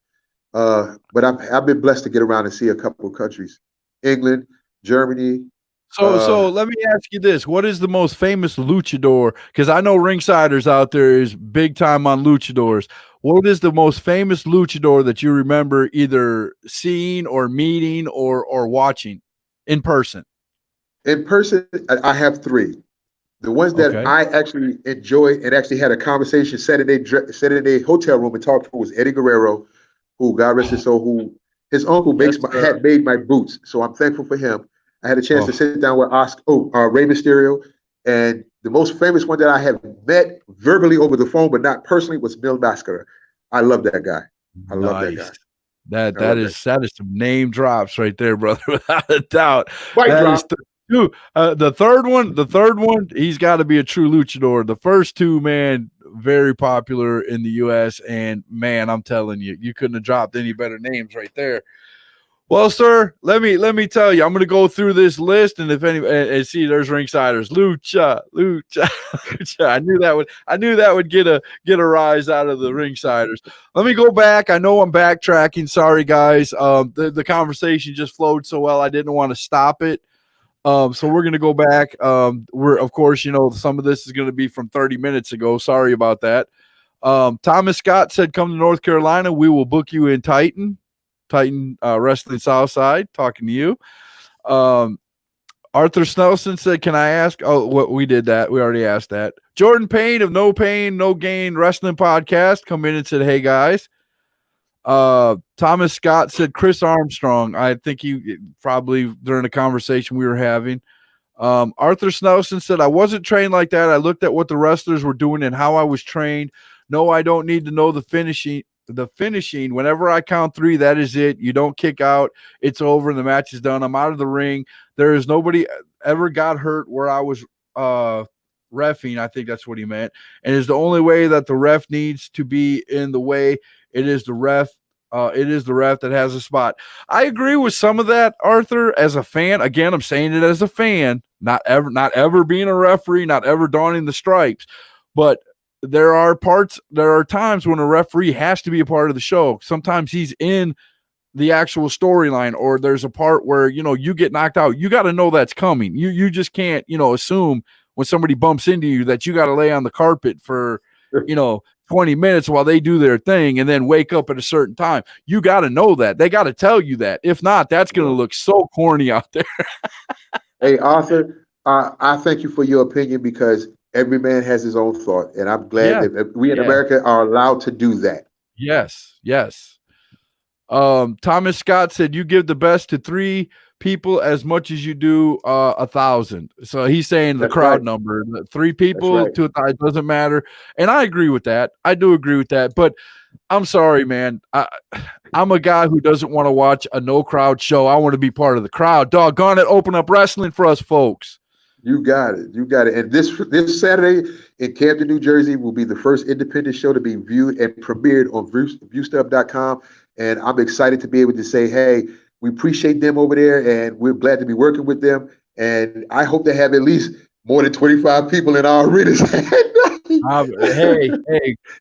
[SPEAKER 5] But I've been blessed to get around and see a couple of countries: England, Germany.
[SPEAKER 4] So let me ask you this: what is the most famous luchador? Because I know Ringsiders out there is big time on luchadors. What is the most famous luchador that you remember either seeing or meeting or watching in person?
[SPEAKER 5] In person, I have three. The ones that
[SPEAKER 4] Okay.
[SPEAKER 5] I actually enjoyed and actually had a conversation Saturday hotel room and talked to was Eddie Guerrero, who God rest his soul, who his uncle
[SPEAKER 4] Yes, sir.
[SPEAKER 5] had made my boots. So I'm thankful for him. I had a chance to
[SPEAKER 4] Oh,
[SPEAKER 5] sit down with Rey Mysterio, and the most famous one that I have met verbally over the phone, but not personally, was Mil Mascara. I love that guy. I love that
[SPEAKER 4] nice.
[SPEAKER 5] guy.
[SPEAKER 4] That
[SPEAKER 5] I
[SPEAKER 4] that
[SPEAKER 5] love that.
[SPEAKER 4] is that is some name drops right there, brother, without a doubt.
[SPEAKER 5] Mic
[SPEAKER 4] That is
[SPEAKER 5] drop.
[SPEAKER 4] two. The third one, he's got to be a true luchador. The first two, man, very popular in the U.S. And man, I'm telling you, you couldn't have dropped any better names right there. Well, sir, let me tell you, I'm going to go through this list, and if any, and see, there's Ringsiders, lucha. I knew that would get a rise out of the Ringsiders. Let me go back. I know I'm backtracking. Sorry, guys. The conversation just flowed so well, I didn't want to stop it. So we're going to go back. We're of course, some of this is going to be from 30 minutes ago. Sorry about that. Thomas Scott said, "Come to North Carolina. We will book you in Titan Wrestling Southside." Talking to you. Arthur Snelson said, "Can I ask?" Oh, what we did that. We already asked that. Jordan Payne of No Pain, No Gain Wrestling Podcast come in and said, "Hey guys." Thomas Scott said Chris Armstrong. I think he probably during a conversation we were having. Arthur Snelson said, "I wasn't trained like that. I looked at what the wrestlers were doing and how I was trained. No, I don't need to know the finishing. Whenever I count three, that is it. You don't kick out. It's over and the match is done. I'm out of the ring. There is nobody ever got hurt where I was reffing." I think that's what he meant. "And is the only way that the ref needs to be in the way. It is the ref. It is the ref that has a spot." I agree with some of that, Arthur. As a fan, again, I'm saying it as a fan, not ever being a referee, not ever donning the stripes, but there are times when a referee has to be a part of the show. Sometimes he's in the actual storyline, or there's a part where you get knocked out. You got to know that's coming. You just can't assume when somebody bumps into you that you got to lay on the carpet for 20 minutes while they do their thing and then wake up at a certain time. You got to know that. They got to tell you that. If not, that's going to look so corny out there.
[SPEAKER 5] Hey, Arthur, I thank you for your opinion because every man has his own thought, and I'm glad
[SPEAKER 4] Yeah.
[SPEAKER 5] that we in
[SPEAKER 4] Yeah.
[SPEAKER 5] America are allowed to do that.
[SPEAKER 4] Yes. Thomas Scott said, "You give the best to three people as much as you do 1,000." So he's saying the
[SPEAKER 5] That's
[SPEAKER 4] crowd
[SPEAKER 5] right.
[SPEAKER 4] number, 3
[SPEAKER 5] That's
[SPEAKER 4] people
[SPEAKER 5] right.
[SPEAKER 4] to 1,000 doesn't matter. And I agree with that. I do agree with that. But I'm sorry, man. I'm a guy who doesn't want to watch a no crowd show. I want to be part of the crowd. Doggone it. Open up wrestling for us folks.
[SPEAKER 5] You got it. You got it. And this Saturday in Camden, New Jersey, will be the first independent show to be viewed and premiered on viewstub.com. And I'm excited to be able to say, hey, we appreciate them over there, and we're glad to be working with them. And I hope to have at least more than 25 people in our arenas.
[SPEAKER 4] Hey,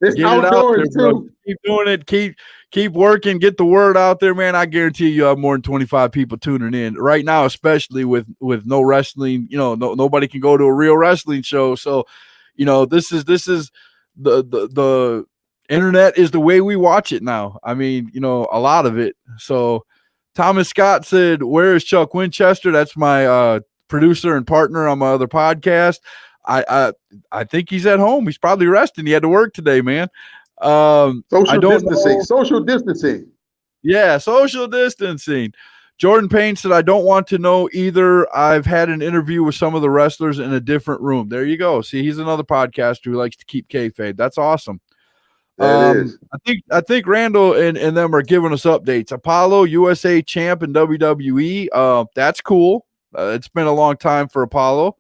[SPEAKER 5] It's
[SPEAKER 4] get it out there,
[SPEAKER 5] outdoors
[SPEAKER 4] bro.
[SPEAKER 5] too.
[SPEAKER 4] Keep doing it. Keep working, get the word out there, man. I guarantee you have more than 25 people tuning in right now, especially with no wrestling. Nobody can go to a real wrestling show. So, this is the internet is the way we watch it now. I mean, a lot of it. So Thomas Scott said, "Where is Chuck Winchester?" That's my producer and partner on my other podcast. I think he's at home. He's probably resting. He had to work today, man. I don't know.
[SPEAKER 5] Social distancing.
[SPEAKER 4] Yeah, social distancing. Jordan Payne said, "I don't want to know either. I've had an interview with some of the wrestlers in a different room." There you go. See, he's another podcaster who likes to keep kayfabe. That's awesome.
[SPEAKER 5] That is.
[SPEAKER 4] I think Randall and them are giving us updates. Apollo, USA champ in WWE. That's cool. It's been a long time for Apollo.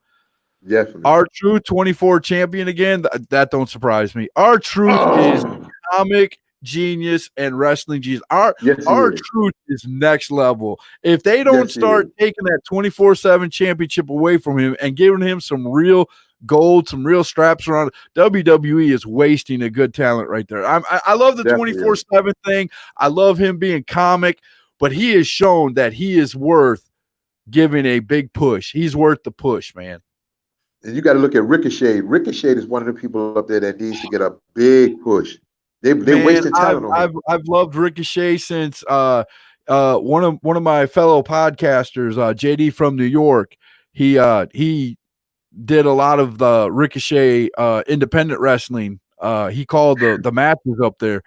[SPEAKER 5] Definitely.
[SPEAKER 4] R-Truth 24 champion again. That don't surprise me. R-Truth is comic genius and wrestling genius. R-Truth is next level. If they don't start taking that 24/7 championship away from him and giving him some real gold, some real straps around, WWE is wasting a good talent right there. I love the 24/7 thing. I love him being comic, but he has shown that he is worth giving a big push. He's worth the push, man.
[SPEAKER 5] And you got to look at Ricochet. Ricochet is one of the people up there that needs to get a big push. They wasted talent on him.
[SPEAKER 4] I've loved Ricochet since one of my fellow podcasters, JD from New York. He did a lot of the Ricochet independent wrestling. He called the matches up there.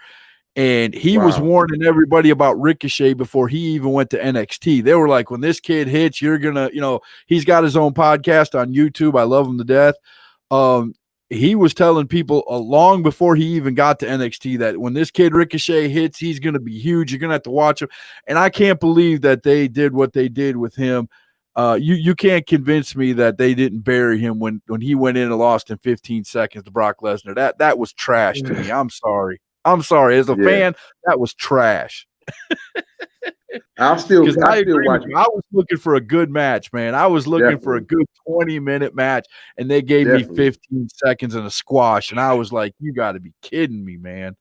[SPEAKER 4] And he was warning everybody about Ricochet before he even went to NXT. They were like, when this kid hits, you're going to, he's got his own podcast on YouTube. I love him to death. He was telling people long before he even got to NXT that when this kid Ricochet hits, he's going to be huge. You're going to have to watch him. And I can't believe that they did what they did with him. You can't convince me that they didn't bury him when he went in and lost in 15 seconds to Brock Lesnar. That was trash to me. I'm sorry. As a fan, that was trash.
[SPEAKER 5] I'll still watch.
[SPEAKER 4] I was looking for a good match, man. I was looking for a good 20-minute match, and they gave me 15 seconds and a squash, and I was like, you got to be kidding me, man.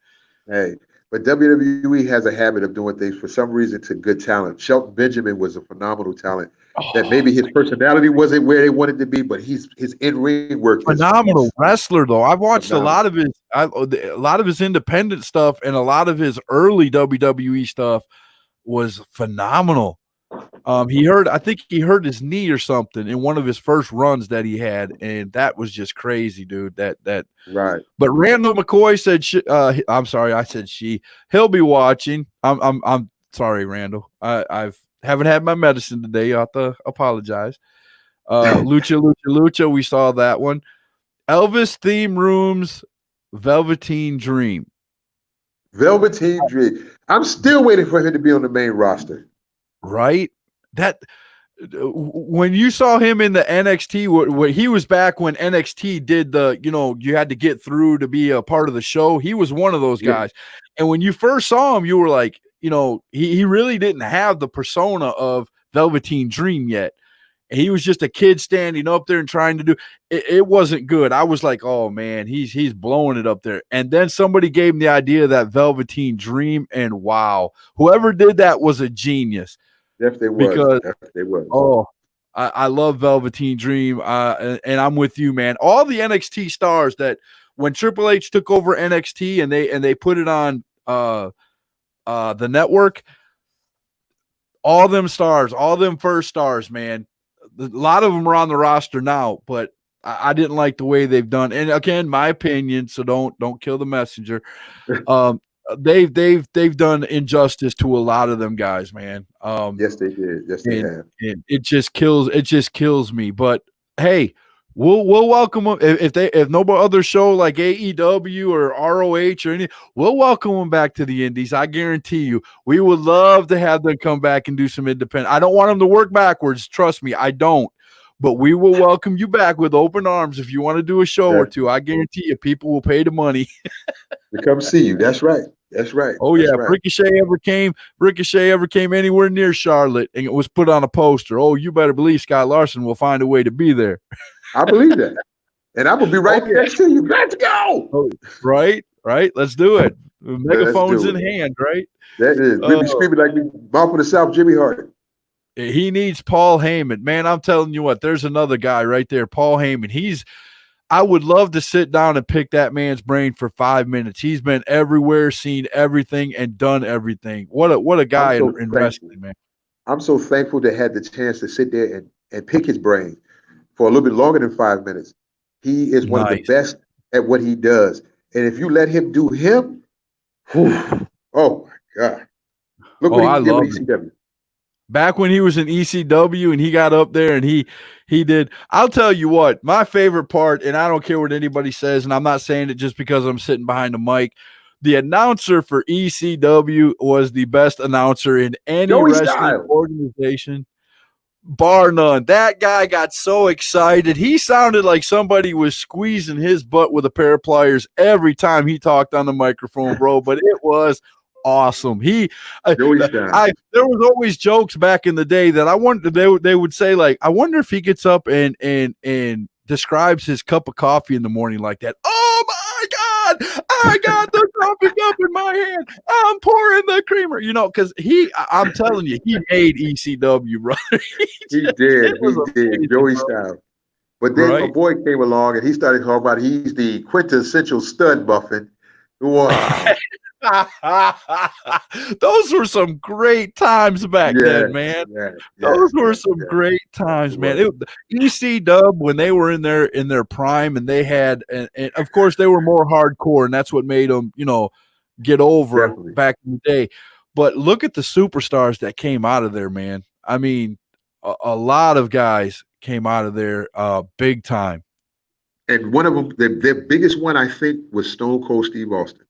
[SPEAKER 5] Hey, but WWE has a habit of doing things for some reason to good talent. Shelton Benjamin was a phenomenal talent. That maybe his personality wasn't where they wanted to be, but his in-ring work.
[SPEAKER 4] Phenomenal wrestler, though. I've watched a lot of his independent stuff, and a lot of his early WWE stuff was phenomenal. I think he hurt his knee or something in one of his first runs that he had, and that was just crazy, dude. That
[SPEAKER 5] right.
[SPEAKER 4] But Randall McCoy said, I'm sorry, I said she. He'll be watching. I'm sorry, Randall. I've haven't had my medicine today. I have to apologize. Lucha. We saw that one. Elvis Theme Rooms, Velveteen Dream.
[SPEAKER 5] I'm still waiting for him to be on the main roster.
[SPEAKER 4] Right? That when you saw him in the NXT, where he was back when NXT did the, you had to get through to be a part of the show. He was one of those guys. And when you first saw him, you were like, he really didn't have the persona of Velveteen Dream yet. And he was just a kid standing up there and trying to do it. It wasn't good. I was like, oh man, he's blowing it up there. And then somebody gave him the idea of that Velveteen Dream, and wow, whoever did that was a genius.
[SPEAKER 5] Yes, they were.
[SPEAKER 4] Oh, I love Velveteen Dream. And I'm with you, man. All the NXT stars that when Triple H took over NXT and they put it on the network, all them stars, all them first stars, man. A lot of them are on the roster now, but I didn't like the way they've done. And again, my opinion, so don't kill the messenger. They've done injustice to a lot of them guys, man.
[SPEAKER 5] Yes, they did. Yes, they have.
[SPEAKER 4] And it just kills me. But hey, we'll welcome them if no other show like AEW or ROH or anything. We'll welcome them back to the Indies. I guarantee you, we would love to have them come back and do some independent. I don't want them to work backwards. Trust me, I don't. But we will welcome you back with open arms if you want to do a show or two. I guarantee you, people will pay the money
[SPEAKER 5] to come see you. That's right. That's right.
[SPEAKER 4] Oh yeah,
[SPEAKER 5] right.
[SPEAKER 4] Ricochet ever came anywhere near Charlotte and it was put on a poster. Oh, you better believe Scott Larson will find a way to be there.
[SPEAKER 5] I believe that. And I'm gonna be right
[SPEAKER 4] Okay.
[SPEAKER 5] next to you. Let's go.
[SPEAKER 4] Oh, right. Let's do it.
[SPEAKER 5] Let's
[SPEAKER 4] Megaphones
[SPEAKER 5] do
[SPEAKER 4] in
[SPEAKER 5] it.
[SPEAKER 4] hand, right?
[SPEAKER 5] That is. We be screaming like we Mouth of the South, Jimmy Hart.
[SPEAKER 4] He needs Paul Heyman. Man, I'm telling you what, there's another guy right there, Paul Heyman. I would love to sit down and pick that man's brain for 5 minutes. He's been everywhere, seen everything, and done everything. What a
[SPEAKER 5] I'm
[SPEAKER 4] guy
[SPEAKER 5] so
[SPEAKER 4] in
[SPEAKER 5] thankful.
[SPEAKER 4] wrestling, man.
[SPEAKER 5] I'm so thankful to have the chance to sit there and pick his brain for a little bit longer than 5 minutes. He is one of the
[SPEAKER 4] Nice.
[SPEAKER 5] best at what he does. And if you let him do him, whew, oh my God. Look what
[SPEAKER 4] I
[SPEAKER 5] he did with
[SPEAKER 4] love it.
[SPEAKER 5] ECW.
[SPEAKER 4] Back when he was in ECW and he got up there and he did. I'll tell you what, my favorite part, and I don't care what anybody says, and I'm not saying it just because I'm sitting behind the mic. The announcer for ECW was the best announcer in any
[SPEAKER 5] Joey
[SPEAKER 4] wrestling
[SPEAKER 5] Styles.
[SPEAKER 4] organization, bar none. That guy got so excited. He sounded like somebody was squeezing his butt with a pair of pliers every time he talked on the microphone, bro. But it was awesome.
[SPEAKER 5] Joey Styles.
[SPEAKER 4] There was always jokes back in the day that I wonder they would say, like, I wonder if he gets up and describes his cup of coffee in the morning like that. Oh my God, I got the coffee cup in my hand. I'm pouring the creamer, because I'm telling you, he made ECW, brother.
[SPEAKER 5] He did. Joey Styles. But then a boy came along and he started talking about he's the quintessential stud buffing. Wow.
[SPEAKER 4] Those were some great times back then, man. Those were some great times, man. EC when they were in their prime, and they had, and of course they were more hardcore, and that's what made them, get over back in the day. But look at the superstars that came out of there, man. I mean, a lot of guys came out of there big time. And
[SPEAKER 5] one of them, their biggest one, I think, was Stone Cold Steve Austin.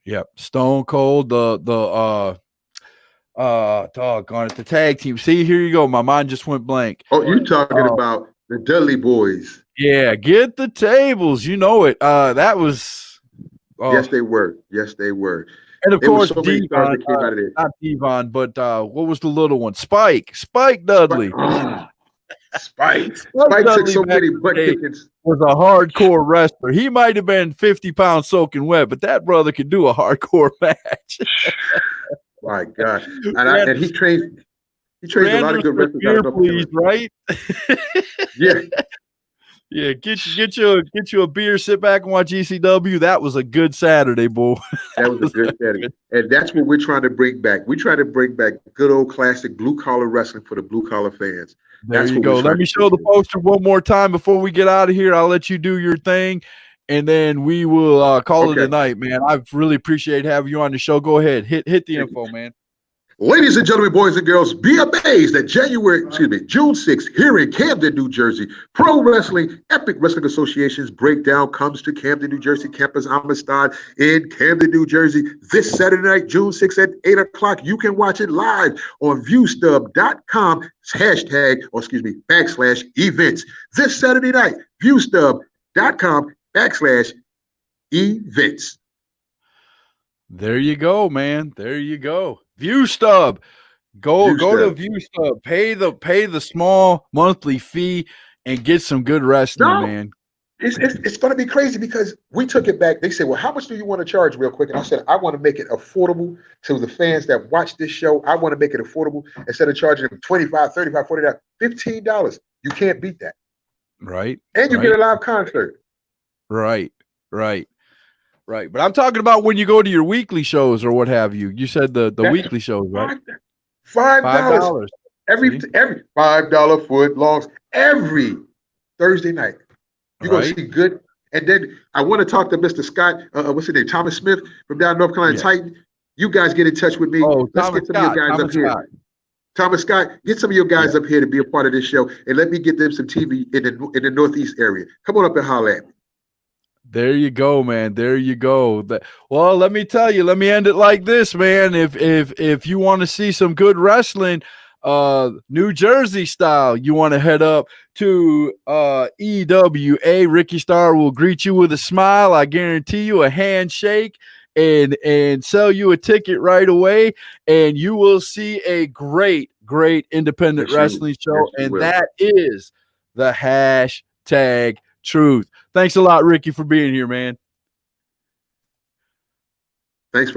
[SPEAKER 4] Yep, Stone Cold, doggone it, the tag team. See, here you go. My mind just went blank.
[SPEAKER 5] Oh, you're talking about the Dudley Boys.
[SPEAKER 4] Yeah, get the tables. You know it. That was.
[SPEAKER 5] Yes, they were. Yes, they were.
[SPEAKER 4] And of course,
[SPEAKER 5] so
[SPEAKER 4] Devon, not Devon, but what was the little one? Spike Dudley.
[SPEAKER 5] Spike took so many butt kickings.
[SPEAKER 4] Was a hardcore wrestler. He might have been 50 pounds soaking wet, but that brother could do a hardcore match.
[SPEAKER 5] My God. And he trained a lot of good wrestlers.
[SPEAKER 4] Please, right?
[SPEAKER 5] Yeah.
[SPEAKER 4] Yeah, get you a beer, sit back and watch ECW. That was a good Saturday, boy.
[SPEAKER 5] That was a good Saturday. And that's what we're trying to bring back. We try to bring back good old classic blue-collar wrestling for the blue-collar fans.
[SPEAKER 4] There you go. Let me show the poster one more time before we get out of here. I'll let you do your thing, and then we will call it a night, man. I really appreciate having you on the show. Go ahead. Hit the info, man.
[SPEAKER 5] Ladies and gentlemen, boys and girls, be amazed that June 6th, here in Camden, New Jersey, Pro Wrestling Epic Wrestling Association's breakdown comes to Camden, New Jersey, Campus Amistad in Camden, New Jersey. This Saturday night, June 6th at 8 o'clock. You can watch it live on viewstub.com /events. This Saturday night, viewstub.com /events.
[SPEAKER 4] There you go, man. There you go. ViewStub. Go to ViewStub. Pay the small monthly fee and get some good wrestling, man.
[SPEAKER 5] It's going to be crazy because we took it back. They said, well, how much do you want to charge real quick? And I said, I want to make it affordable to the fans that watch this show. I want to make it affordable instead of charging them $25, $35, $40, $15. You can't beat that.
[SPEAKER 4] Right.
[SPEAKER 5] And you get a live concert.
[SPEAKER 4] Right. But I'm talking about when you go to your weekly shows or what have you. You said the weekly shows, right?
[SPEAKER 5] $5. Every $5 foot longs every Thursday night. You're going to see good. And then I want to talk to Mr. Scott, what's his name? Thomas Smith from down North Carolina Titan. You guys get in touch with me. Let's get some of your guys up here. Thomas Scott, get some of your guys up here to be a part of this show, and let me get them some TV in the Northeast area. Come on up and holler at me.
[SPEAKER 4] There you go, man. There you go. Well, let me tell you. Let me end it like this, man. If you want to see some good wrestling, New Jersey style, you want to head up to EWA. Ricci Starr will greet you with a smile. I guarantee you a handshake and sell you a ticket right away, and you will see a great independent wrestling show, and that is the hashtag Truth. Thanks a lot, Ricky, for being here, man.
[SPEAKER 5] Thanks for